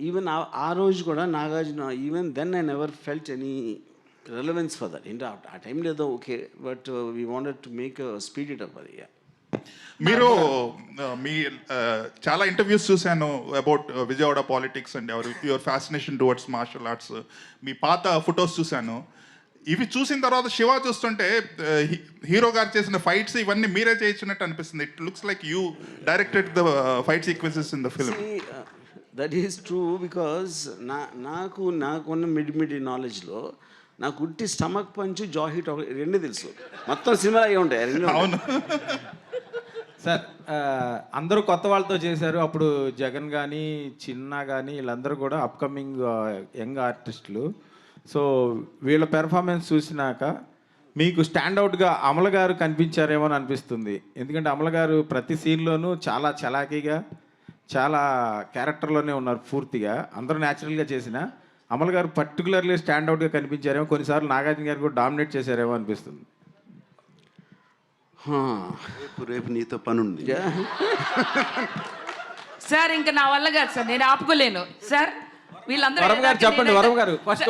ఈవెన్ ఆ రోజు కూడా Nagarjuna, even then I never felt any relevance for that. ఏంటో ఆ టైం లేదో okay, but we wanted to make speed it up. అది మీరు మీ చాలా ఇంటర్వ్యూస్ చూశాను about Vijayawada politics and your fascination towards martial arts. మీ పాత ఫొటోస్ చూశాను. ఇవి చూసిన తర్వాత శివ చూస్తుంటే హీరో గారు చేసిన ఫైట్స్ ఇవన్నీ మీరే చేయించినట్టు అనిపిస్తుంది. It looks like you directed the fight sequences in the film. That is true, because నాకున్న మిడి నాలెడ్జ్లో నాకు ఉట్టి స్టమక్ పంచ్, జా హిట్ రెండే తెలుసు. మొత్తం సినిమా అయ్యి ఉంటాయి రెండు. అవును సార్, అందరూ కొత్త వాళ్ళతో చేశారు. అప్పుడు జగన్ కానీ చిన్న కానీ వీళ్ళందరూ కూడా అప్కమింగ్ యంగ్ ఆర్టిస్టులు. సో వీళ్ళ పెర్ఫార్మెన్స్ చూసినాక మీకు స్టాండౌట్గా అమల గారు కనిపించారేమో అని అనిపిస్తుంది. ఎందుకంటే అమల గారు ప్రతి సీన్లోనూ చాలా చలాకీగా, చాలా క్యారెక్టర్లోనే ఉన్నారు పూర్తిగా. అందరూ న్యాచురల్గా చేసిన అమల గారు పర్టికులర్లీ స్టాండౌట్గా కనిపించారేమో. కొన్నిసార్లు నాగార్జున గారు కూడా డామినేట్ చేశారేమో అనిపిస్తుంది. రేపు నీతో పని ఉంది సార్. ఇంకా నా వల్ల కాదు సార్, నేను ఆపుకోలేను సార్. చెప్పండి వరం గారు first.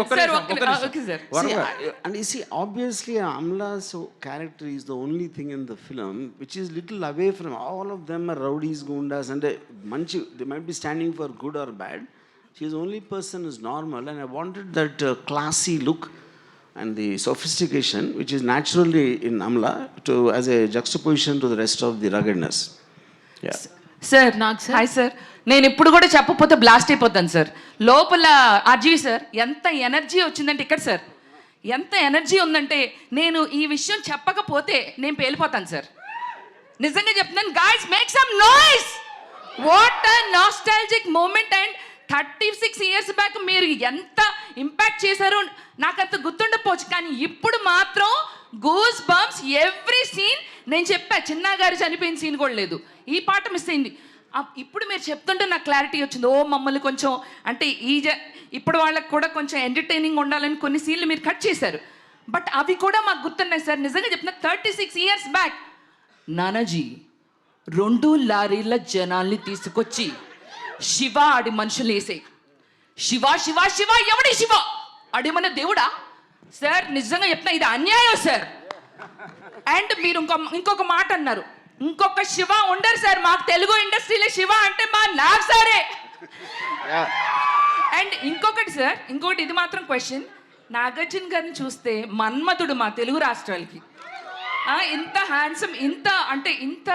And you see, obviously Amla's character is the only thing in the film which is little away from all of them are rowdies, gundas, and they might be standing for good or bad. She is the only person who's normal, and I wanted that classy look and the sophistication which is naturally in Amla as a juxtaposition to the rest of the ruggedness. Yeah. Sir hi sir. నేను ఇప్పుడు కూడా చెప్పకపోతే blast అయిపోతాను sir. లోపల RGV sir ఎంత energy వచ్చిందంటే ఇక్కడ sir ఎంత ఎనర్జీ ఉందంటే నేను ఈ విషయం చెప్పకపోతే నేను పేలిపోతాను సార్. నిజంగా చెప్తున్నాను. Guys make some noise. What a nostalgic moment. And 36 years back మీరు ఎంత ఇంపాక్ట్ చేశారో నాకు అంత గుర్తుండకపోవచ్చు, కానీ ఇప్పుడు మాత్రం గూస్ బంప్స్ ఎవ్రీ సీన్. నేను చెప్పా చిన్న గారు చనిపోయిన సీన్ కూడా లేదు, ఈ పాట మిస్ అయింది. ఇప్పుడు మీరు చెప్తుంటే నాకు క్లారిటీ వచ్చింది. ఓ మమ్మల్ని కొంచెం అంటే ఇప్పుడు వాళ్ళకి కూడా కొంచెం ఎంటర్టైనింగ్ ఉండాలని కొన్ని సీన్లు మీరు కట్ చేశారు, బట్ అవి కూడా మాకు గుర్తున్నాయి సార్. నిజంగా చెప్తున్నా 36 years బ్యాక్ నానాజీ 2 లారీల జనాల్ని తీసుకొచ్చి శివ ఆడి మనుషులు వేసాయి. శివ శివ శివ ఎవడి శివ అడిమన్న దేవుడా సార్? నిజంగా చెప్తున్నా ఇది అన్యాయం సార్. అండ్ మీరు ఇంకొక మాట అన్నారు, ఇంకొక శివ ఉండరు సార్ మాకు తెలుగు ఇండస్ట్రీలో. శివ అంటే మా నాగ్ సారే. అండ్ ఇంకొకటి సార్, ఇంకొకటి ఇది మాత్రం క్వశ్చన్. నాగార్జున గారిని చూస్తే మన్మధుడు మా తెలుగు రాష్ట్రాలకి. ఇంత హ్యాండ్సమ్, ఇంత అంటే ఇంత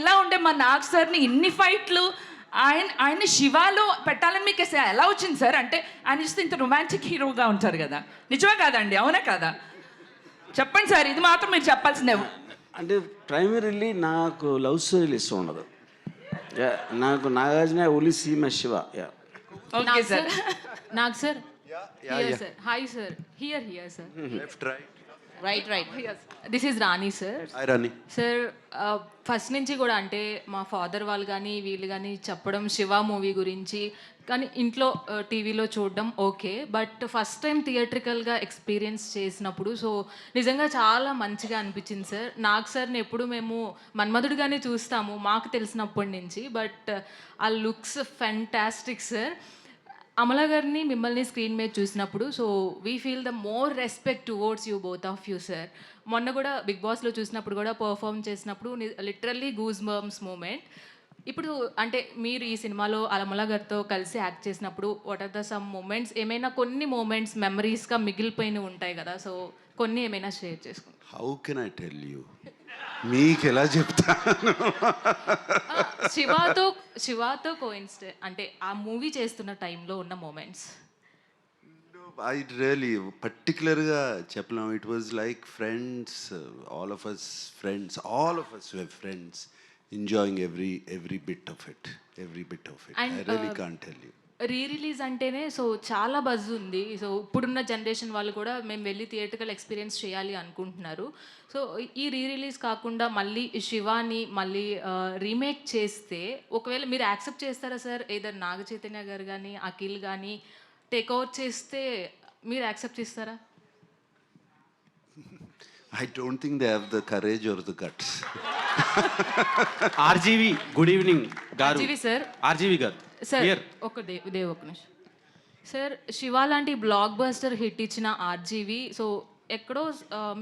ఇలా ఉండే మా నాగ్ సార్ని ఇన్ని ఫైట్లు ఆయన శివాలో పెట్టాలని మీకు ఎలా వచ్చింది సార్? అంటే ఆయన చూస్తే ఇంత రొమాంటిక్ హీరోగా ఉంటారు కదా, నిజమే కాదండి? అవునా కాదా? చెప్పండి సార్, ఇది మాత్రం మీరు చెప్పాల్సిందే. అంటే ప్రైమరీలీ నాకు లవ్ స్టోరీలు ఇష్టం ఉండదు. నాకు Nagarjuna only see my Shiva. Okay sir. Nag sir here sir. Hi sir. Here sir. Left right. This is Rani sir. Hi Rani sir. First నుంచి కూడా అంటే మా ఫాదర్ వాళ్ళు కానీ వీళ్ళు కానీ చెప్పడం శివ మూవీ గురించి, కానీ ఇంట్లో టీవీలో చూడడం ఓకే, బట్ ఫస్ట్ టైం థియేట్రికల్గా ఎక్స్పీరియన్స్ చేసినప్పుడు సో నిజంగా చాలా మంచిగా అనిపించింది సార్. నాగ్ సార్ని ఎప్పుడు మేము మన్మధుడిగానే చూస్తాము మాకు తెలిసినప్పటి నుంచి, బట్ ఆ లుక్స్ ఫెంటాస్టిక్ సార్. అమలా గారిని మిమ్మల్ని స్క్రీన్ మీద చూసినప్పుడు so we feel the more respect towards you both of you sir. మొన్న కూడా బిగ్ బాస్లో చూసినప్పుడు కూడా పర్ఫామ్ చేసినప్పుడు లిటరల్లీ గూస్ బంప్స్ మూమెంట్. ఇప్పుడు అంటే మీరు ఈ సినిమాలో అమలా గారితో కలిసి యాక్ట్ చేసినప్పుడు what are the some moments, ఏమైనా కొన్ని మూమెంట్స్ మెమరీస్గా మిగిలిపోయినవి ఉంటాయి కదా, సో కొన్ని ఏమైనా షేర్ చేసుకోండి. How can I tell you, మీకు ఎలా చెప్తాను? శివాతో కోయిన్సిడెంట్ అంటే ఆ మూవీ చేస్తున్న టైంలో ఉన్న మూమెంట్స్. ఐ రియలీ పర్టికులర్గా చెప్పలేం. It was like friends, all of us were friends enjoying every bit of it. I really can't tell you. Re release అంటేనే సో చాలా బజ్ ఉంది. సో ఇప్పుడున్న జనరేషన్ వాళ్ళు కూడా మేము వెళ్ళి థియేటర్కల్ ఎక్స్పీరియన్స్ చేయాలి అనుకుంటున్నారు. సో ఈ రీ రిలీజ్ కాకుండా మళ్ళీ శివాని మళ్ళీ రీమేక్ చేస్తే ఒకవేళ మీరు యాక్సెప్ట్ చేస్తారా సార్? ఏదర్ నాగ చైతన్య గారు కానీ అఖిల్ కానీ టేక్ ఓవర్ చేస్తే మీరు యాక్సెప్ట్ చేస్తారా? I don't think they have the courage or the guts. RGV good evening garu. RGV sir. RGV garu sir here. ఒక నిమిషం సార్. శివ లాంటి బ్లాక్ బస్టర్ హిట్ ఇచ్చిన ఆర్జీవి, సో ఎక్కడో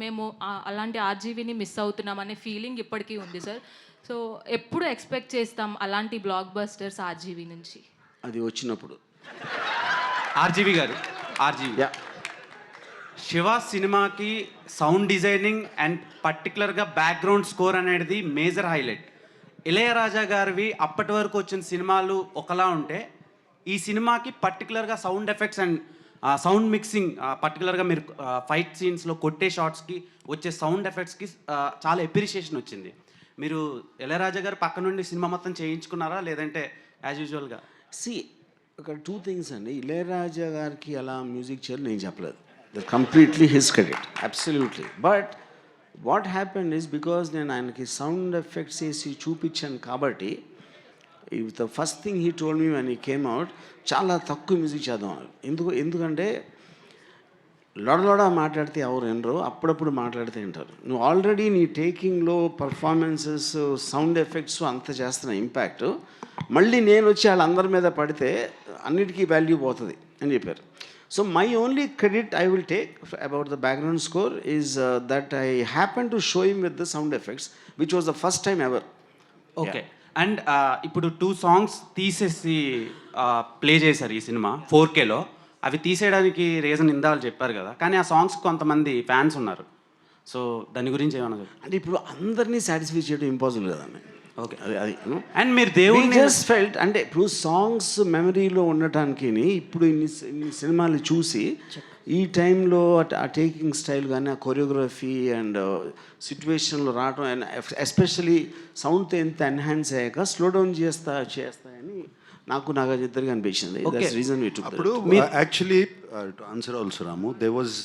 మేము అలాంటి ఆర్జీవిని మిస్ అవుతున్నామనే ఫీలింగ్ ఇప్పటికీ ఉంది సార్. సో ఎప్పుడు ఎక్స్పెక్ట్ చేస్తాం అలాంటి బ్లాక్ బస్టర్స్ ఆర్జీవి నుంచి? అది వచ్చినప్పుడు. ఆర్జీవి గారు, ఆర్జీవి శివ సినిమాకి సౌండ్ డిజైనింగ్ అండ్ పర్టికులర్గా బ్యాక్గ్రౌండ్ స్కోర్ అనేది మేజర్ హైలైట్. ఇళయరాజా గారివి అప్పటి వరకు వచ్చిన సినిమాలు ఒకలా ఉంటే ఈ సినిమాకి పర్టికులర్గా sound effects and sound mixing, పర్టికులర్గా మీరు ఫైట్ సీన్స్లో కొట్టే షాట్స్కి వచ్చే సౌండ్ ఎఫెక్ట్స్కి చాలా ఎప్రిషియేషన్ వచ్చింది. మీరు ఇళయరాజా గారు పక్క నుండి సినిమా మొత్తం చేయించుకున్నారా లేదంటే యాజ్ యూజువల్గా? ఒక 2 థింగ్స్ అండి. ఇళయరాజా గారికి అలా మ్యూజిక్ చేయాలి నేను చెప్పలేదు. Completely his credit, absolutely. But what happened is because నేను ఆయనకి సౌండ్ ఎఫెక్ట్స్ వేసి చూపించాను కాబట్టి the first thing he told me when he came out, చాలా తక్కువ మ్యూజిక్ చేద్దాం. ఎందుకంటే లొడలొడ మాట్లాడితే ఎవరు వినరు, అప్పుడప్పుడు మాట్లాడితే వింటారు. నువ్వు ఆల్రెడీ నీ టేకింగ్లో పర్ఫార్మెన్సెస్ సౌండ్ ఎఫెక్ట్స్ అంత చేస్తున్న ఇంపాక్ట్ మళ్ళీ నేను వచ్చి వాళ్ళందరి మీద పడితే అన్నిటికీ వాల్యూ పోతుంది అని చెప్పారు. So my only credit I will take about the background score is that I happened to show him with the sound effects, which was the first time ever. Okay. And ఇప్పుడు 2 songs తీసేసి play చేశారు ఈ cinema 4Kలో. అవి తీసేయడానికి reason ఇందాలు చెప్పారు కదా, కానీ ఆ సాంగ్స్ కొంతమంది ఫ్యాన్స్ ఉన్నారు. సో దాని గురించి ఏమన్నా చెప్పండి. అంటే ఇప్పుడు అందరినీ సాటిస్ఫై చేయడం ఇంపాసిబుల్ కదండి. ఓకే. అది అండ్ మీరు దేవుడిని జస్ట్ ఫెల్ట్ అంటే ఇప్పుడు సాంగ్స్ మెమరీలో ఉండటానికి ఇప్పుడు ఇన్ని సినిమాలు చూసి ఈ టైంలో ఆ టేకింగ్ స్టైల్ కానీ ఆ కొరియోగ్రఫీ అండ్ సిచ్యువేషన్లో రావడం అండ్ ఎస్పెషలీ సౌండ్తో ఎంత ఎన్హాన్స్ అయ్యాక స్లో డౌన్ చేస్తాయని నాకు ఇద్దరికి అనిపించింది. That's reason we took. అప్పుడు actually to answer also Ramu, they was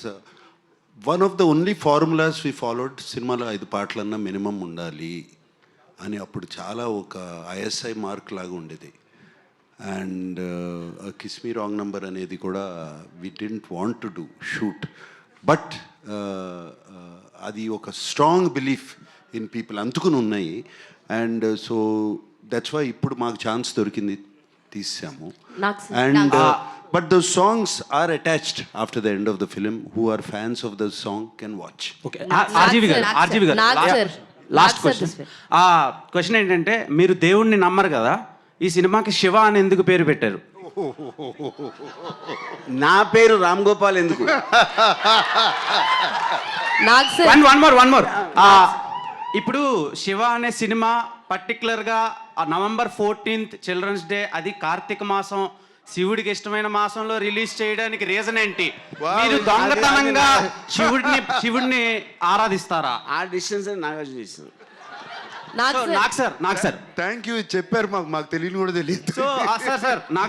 one of the only formulas we followed. సినిమాలో 5 పాటలన్నా మినిమం ఉండాలి అని అప్పుడు చాలా ఒక ఐఎస్ఐ మార్క్ లాగా ఉండేది. And kiss me wrong number అనేది కూడా we didn't want to do shoot, but అది ఒక స్ట్రాంగ్ బిలీఫ్ ఇన్ పీపుల్ అందుకుని ఉన్నాయి. అండ్ సో దట్స్ వై ఇప్పుడు మాకు ఛాన్స్ దొరికింది, తీసాము. And but the songs are attached after the end of the film. Who are fans of the song can watch. Okay. RGV garu last question ఏంటంటే, మీరు దేవుణ్ణి నమ్మరు కదా, ఈ సినిమాకి శివ అని ఎందుకు పేరు పెట్టారు? నా పేరు రామ్ గోపాల్ ఎందుకు? One more. ఇప్పుడు శివ అనే సినిమా పర్టికులర్గా November 14th చిల్డ్రన్స్ డే, అది కార్తీక మాసం, శివుడికి ఇష్టమైన మాసంలో రిలీజ్ చేయడానికి రీజన్ ఏంటి? మీరు దొంగతనంగా శివుడిని ఆరాధిస్తారా? ఆ డిస్టెన్స్ నాగార్జున చేసింది. నాకు సార్ థ్యాంక్ యూ చెప్పారు, మాకు తెలియని కూడా తెలియదు. సో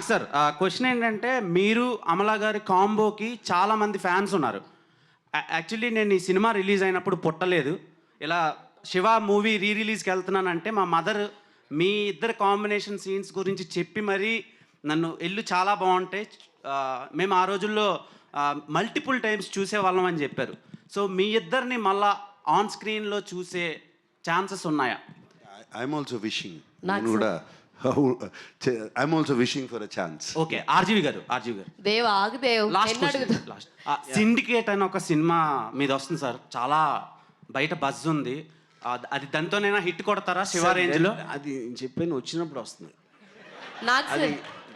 సార్ క్వశ్చన్ ఏంటంటే, మీరు అమలా గారి కాంబోకి చాలా మంది ఫ్యాన్స్ ఉన్నారు. యాక్చువల్లీ నేను ఈ సినిమా రిలీజ్ అయినప్పుడు పుట్టలేదు. ఇలా శివ మూవీ రిలీజ్కి వెళ్తున్నానంటే మా మదర్ మీ ఇద్దరు కాంబినేషన్ సీన్స్ గురించి చెప్పి మరీ నన్ను చాలా బాగుంటాయి, మేము ఆ రోజుల్లో మల్టిపుల్ టైమ్స్ చూసేవాళ్ళం అని చెప్పారు. సో మీ ఇద్దరిని మళ్ళా ఆన్ స్క్రీన్లో చూసే ఛాన్సెస్ ఉన్నాయా? ఐఎమ్ ఆల్సో విషింగ్, నేను కూడా I'm also wishing for a chance. Okay. RGV garu last syndicate అని ఒక సినిమా మీద వస్తుంది సార్, చాలా బయట బజ్ ఉంది. అది దాంతోనైనా హిట్ కొడతారా శివ రేంజ్లో? అది చెప్పాను, వచ్చినప్పుడు వస్తుంది.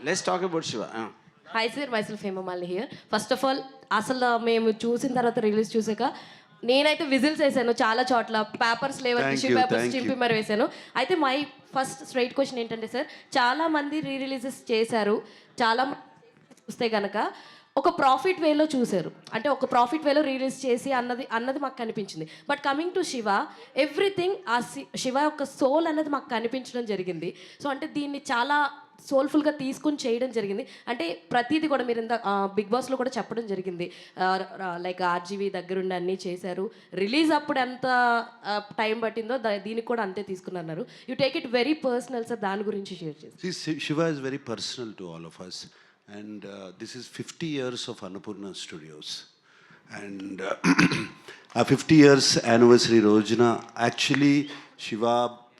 Let's talk about Shiva. Hi sir, myself Hemamalini here. First of all అసలు మేము చూసిన తర్వాత రిలీజ్ చూసాక నేనైతే విజిల్స్ వేసాను చాలా చోట్ల, పేపర్స్ లేవని టిష్యూ పేపర్స్ చింపి మరి వేసాను. అయితే మై ఫస్ట్ స్ట్రైట్ క్వశ్చన్ ఏంటంటే సార్, చాలామంది రిలీజెస్ చేశారు, చాలా చూస్తే కనుక ఒక ప్రాఫిట్ వేలో చూశారు, అంటే ఒక ప్రాఫిట్ వేలో రిలీజ్ చేసి అన్నది మాకు కనిపించింది. But coming to Shiva, everything ఆ శివ యొక్క సోల్ అన్నది మాకు కనిపించడం జరిగింది. సో అంటే దీన్ని చాలా సోల్ఫుల్గా తీసుకుని చేయడం జరిగింది. అంటే ప్రతిదీ కూడా మీరు ఇంత బిగ్ బాస్లో కూడా చెప్పడం జరిగింది, లైక్ ఆర్జీవి దగ్గరుండి అన్నీ చేశారు, రిలీజ్ అప్పుడు ఎంత టైం పట్టిందో దీనికి కూడా అంతే తీసుకున్నారు. You take it very personal sir, దాని గురించి షేర్ చేసి. Shiva is very personal to all of us, and this is 50 years of Annapurna Studios, and a 50 years anniversary రోజున యాక్చువల్లీ శివ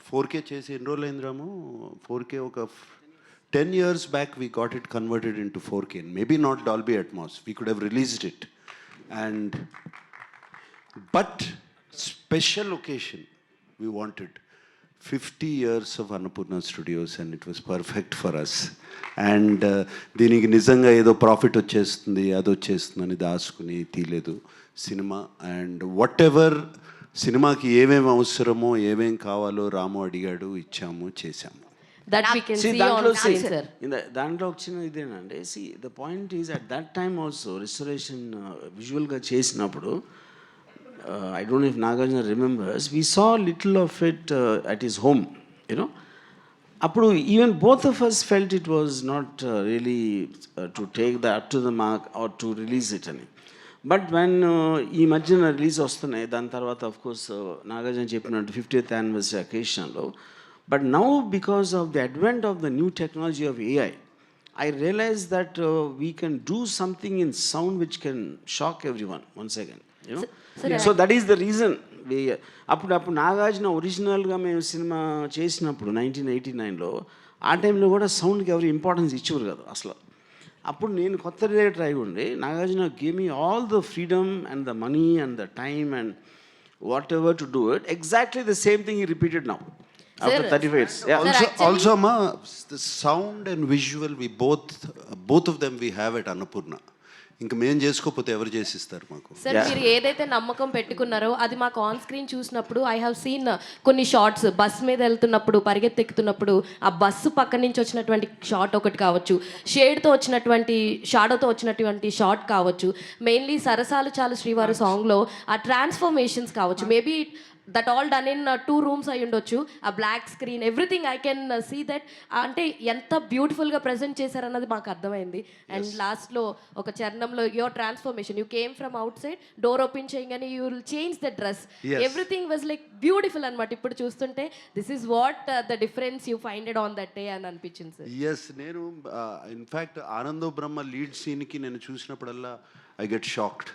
4K చేసి ఎన్ని రోజులు అయింది రాము? 4K ఒక 10 years back we got it converted into 4K, and maybe not Dolby Atmos, we could have released it, and but special occasion we wanted 50 years of Annapurna Studios, and it was perfect for us. And దీనికి నిజంగా ఏదో profit వచ్చేస్తుంది అది వచ్చేస్తుంది అని దాచుకుని తీయలేదు cinema. And what ever సినిమాకి ఏమేమి అవసరమో ఏమేం కావాలో రాము అడిగాడు, ఇచ్చాము, చేశాము. దాంట్లో వచ్చిన ఇదేనండి. See the point is at that time also restoration విజువల్గా చేసినప్పుడు, I don't know if Nagarjuna remembers, we saw little of it at his home, you know. Appudu even both of us felt it was not really to take that up to the mark or to release it ani. But when ee madhyana release vastunayi, dan tarvata of course Nagarjuna cheppinattu 50th anniversary occasion lo, but now because of the advent of the new technology of AI, I realized that we can do something in sound which can shock everyone once again, you know. So that is the reason. అప్పుడు నాగార్జున ఒరిజినల్గా మేము cinema చేసినప్పుడు 1989లో ఆ టైంలో కూడా సౌండ్కి ఎవరు importance ఇచ్చేవారు కదా అసలు. అప్పుడు నేను కొత్త డైరెక్టర్ అయి ఉండి Nagarjuna gave me all the freedom and the money and the time and what ever to do it. Exactly the same thing ఈ repeated now after 35 years. Also ma, the sound and visual we both of them we have at Annapurna. ఇంకా మేము చేసుకోకపోతే ఎవరు చేసిస్తారు మాకు? Sir మీరు ఏదైతే నమ్మకం పెట్టుకున్నారో అది మాకు ఆన్ స్క్రీన్ చూసినప్పుడు ఐ హావ్ సీన్ కొన్ని షార్ట్స్, బస్ మీద వెళ్తున్నప్పుడు పరిగెత్తెక్కుతున్నప్పుడు ఆ బస్సు పక్క నుంచి వచ్చినటువంటి షార్ట్ ఒకటి కావచ్చు, షేడ్తో వచ్చినటువంటి షాడోతో వచ్చినటువంటి షార్ట్ కావచ్చు, మెయిన్లీ సరసాలు చాలు శ్రీవారు సాంగ్లో ఆ ట్రాన్స్ఫర్మేషన్స్ కావచ్చు, maybe that all done in 2 rooms అయి ఉండొచ్చు, ఆ black screen everything I can see that. అంటే ఎంత బ్యూటిఫుల్గా ప్రజెంట్ చేశారన్నది మాకు అర్థమైంది. అండ్ లాస్ట్లో ఒక చరణంలో your transformation, you came from outside, door open చేయగానే you will change the dress, everything was like beautiful అనమాట. ఇప్పుడు చూస్తుంటే this is what the difference you founded on that day అని అనిపించింది సార్. ఎస్, నేను ఇన్ఫ్యాక్ట్ ఆనందో బ్రహ్మ లీడ్ సీన్కి నేను చూసినప్పుడల్లా I get shocked.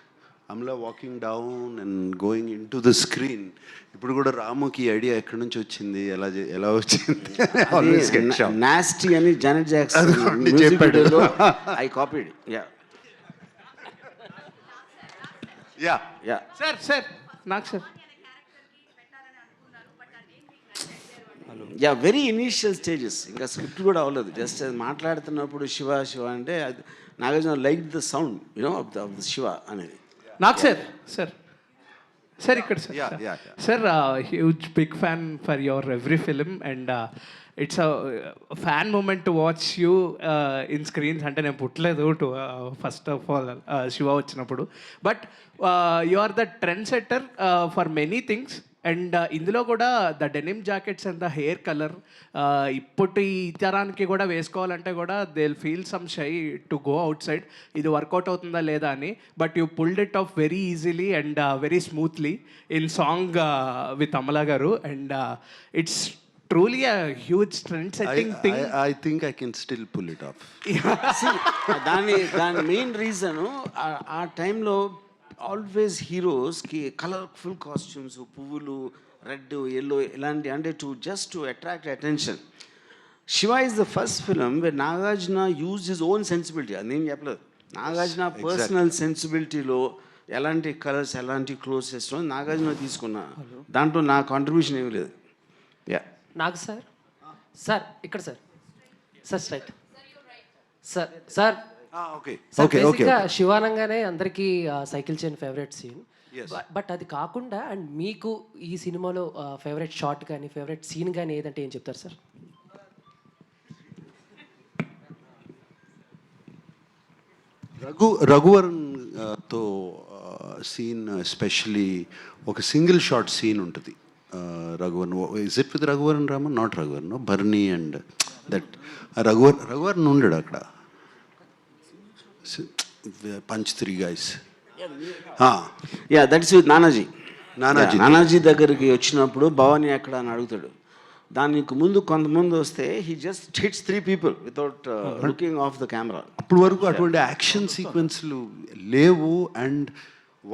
Amala walking down and going in to the screen. ఇప్పుడు కూడా రాముకి ఐడియా ఎక్కడి నుంచి వచ్చింది, ఎలా వచ్చింది? నాస్టీ అని జానెట్ జాక్సన్ చెప్పాడు, ఐ కాపీడ్. యా సార్ నాకు సార్ వెరీ ఇనీషియల్ స్టేజెస్, ఇంకా స్క్రిప్ట్ కూడా అవ్వలేదు. జస్ట్ అది మాట్లాడుతున్నప్పుడు శివ శివ అంటే Nagarjuna like the sound you know of the Shiva అనేది. నాకు సార్ ఇక్కడ sir huge big fan for your every film and it's a fan moment to watch you in screens. అంటే నేను పుట్టలేదు to first of all Shiva వచ్చినప్పుడు, but you are the trend setter for many things. And ఇందులో కూడా the denim jackets and the hair colour ఇప్పటి తరానికి కూడా వేసుకోవాలంటే కూడా they will feel some shy to go outside, ఇది వర్కౌట్ అవుతుందా లేదా అని. But you pulled it off very easily and very smoothly in song with Amala garu. And it's truly a huge trend setting thing. I think I can still pull it off. దాని main reason ఆ టైంలో always హీరోస్కి colourful costumes, పువ్వులు, red, yellow ఇలాంటి, అంటే to attract attention. Shiva is the first film wear Nagarjuna use his own sensibility. అది నేను చెప్పలేదు, Nagarjuna personal సెన్సిబిలిటీలో ఎలాంటి కలర్స్, ఎలాంటి క్లోత్స్ వేసుకోవడం నాగార్జున తీసుకున్నా. దాంట్లో నా కాంట్రిబ్యూషన్ ఏమీ లేదు. నాకు సార్ ఇక్కడ సార్ స్ట్రైట్ సార్ బేసిక్గా శివానంగానే అందరికీ cycle chain favourite scene. But అది కాకుండా అండ్ మీకు ఈ సినిమాలో ఫేవరెట్ షాట్ కానీ ఫేవరెట్ సీన్ కానీ ఏదంటే ఏం చెప్తారు సార్? రఘువరన్ తో సీన్ ఎస్పెషలీ ఒక సింగిల్ షాట్ సీన్ ఉంటుంది. Raghuvaran, is it with Raghuvaran Raman, not Raghuvaran, Barney and that Raghuvaran ఉండడు అక్కడ, punch 3 guys. Yeah that's with Nanaji దగ్గరికి వచ్చినప్పుడు భవానీ ఎక్కడ అని అడుగుతాడు. దానికి ముందు కొంతమంది వస్తే he just hits 3 people without looking of the camera. అప్పటి వరకు అటువంటి యాక్షన్ సీక్వెన్స్లు లేవు. And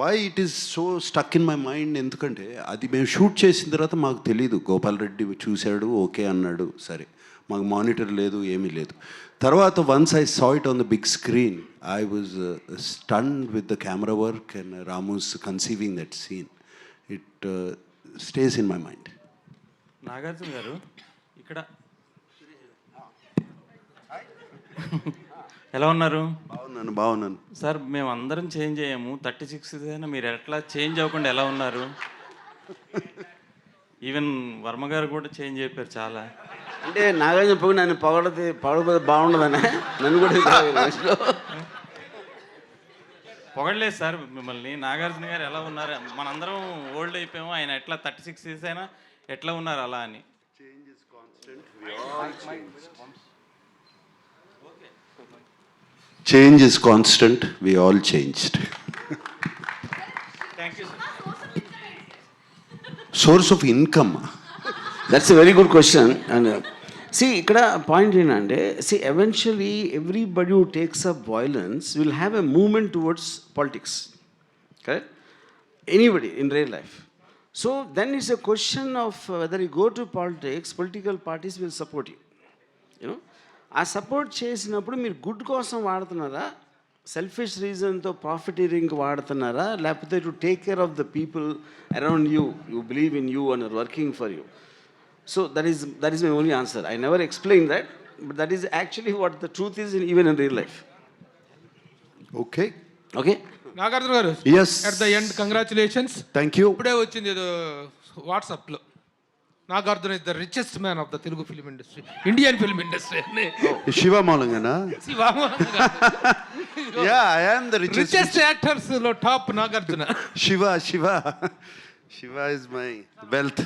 why it is so stuck in my mind, ఎందుకంటే అది మేము షూట్ చేసిన తర్వాత మాకు తెలీదు. గోపాల్ రెడ్డి చూశాడు, ఓకే అన్నాడు, సరే. మాకు మానిటర్ లేదు, ఏమీ లేదు. తర్వాత once I saw it on the big screen, I was stunned with the camera work and Ramu's conceiving that scene. It stays in my mind. Nagarjuna garu ఇక్కడ ఎలా ఉన్నారు? బాగున్నాను సార్. మేము అందరం చేంజ్ అయ్యాము. 36 అయినా మీరు ఎట్లా చేంజ్ అవ్వకుండా ఎలా ఉన్నారు? ఈవెన్ వర్మ గారు కూడా చేంజ్ అయిపోయారు చాలా. అంటే నాగార్జున పోయి నన్ను పొగడపోతే బాగుండదనే నన్ను కూడా పొగడలేదు సార్ మిమ్మల్ని. నాగార్జున గారు ఎలా ఉన్నారు? మనందరం ఓల్డ్ అయిపోయాము, ఆయన ఎట్లా 36 years అయినా ఎట్లా ఉన్నారు అలా అని. Change is constant, we all changed. Thank you, sir. Source of income? That's a very good question. And see, ikkada point ఏంటంటే, see, eventually everybody who takes up violence will have a movement towards politics. Correct? Anybody in real life. So then it's a question of whether you go to politics, political parties will support you. You know? ఆ support చేసినప్పుడు మీరు good కోసం వాడుతున్నారా, selfish రీజన్తో profiteering వాడుతున్నారా, లేకపోతే to take care of the people around you, you believe in you and are working for you. So that is my only answer. I never explain that, but that is actually what the truth is even in real life. Okay Nagarjuna garu, at the end congratulations. Thank you. ఇప్పుడే వచ్చింది ఏదో వాట్సాప్లో, Nagarjuna is the richest man of the Telugu film industry, Indian film industry అని. శివ మూలంగానా? Yeah, I am the richest actors లో top Nagarjuna. Shiva is my wealth.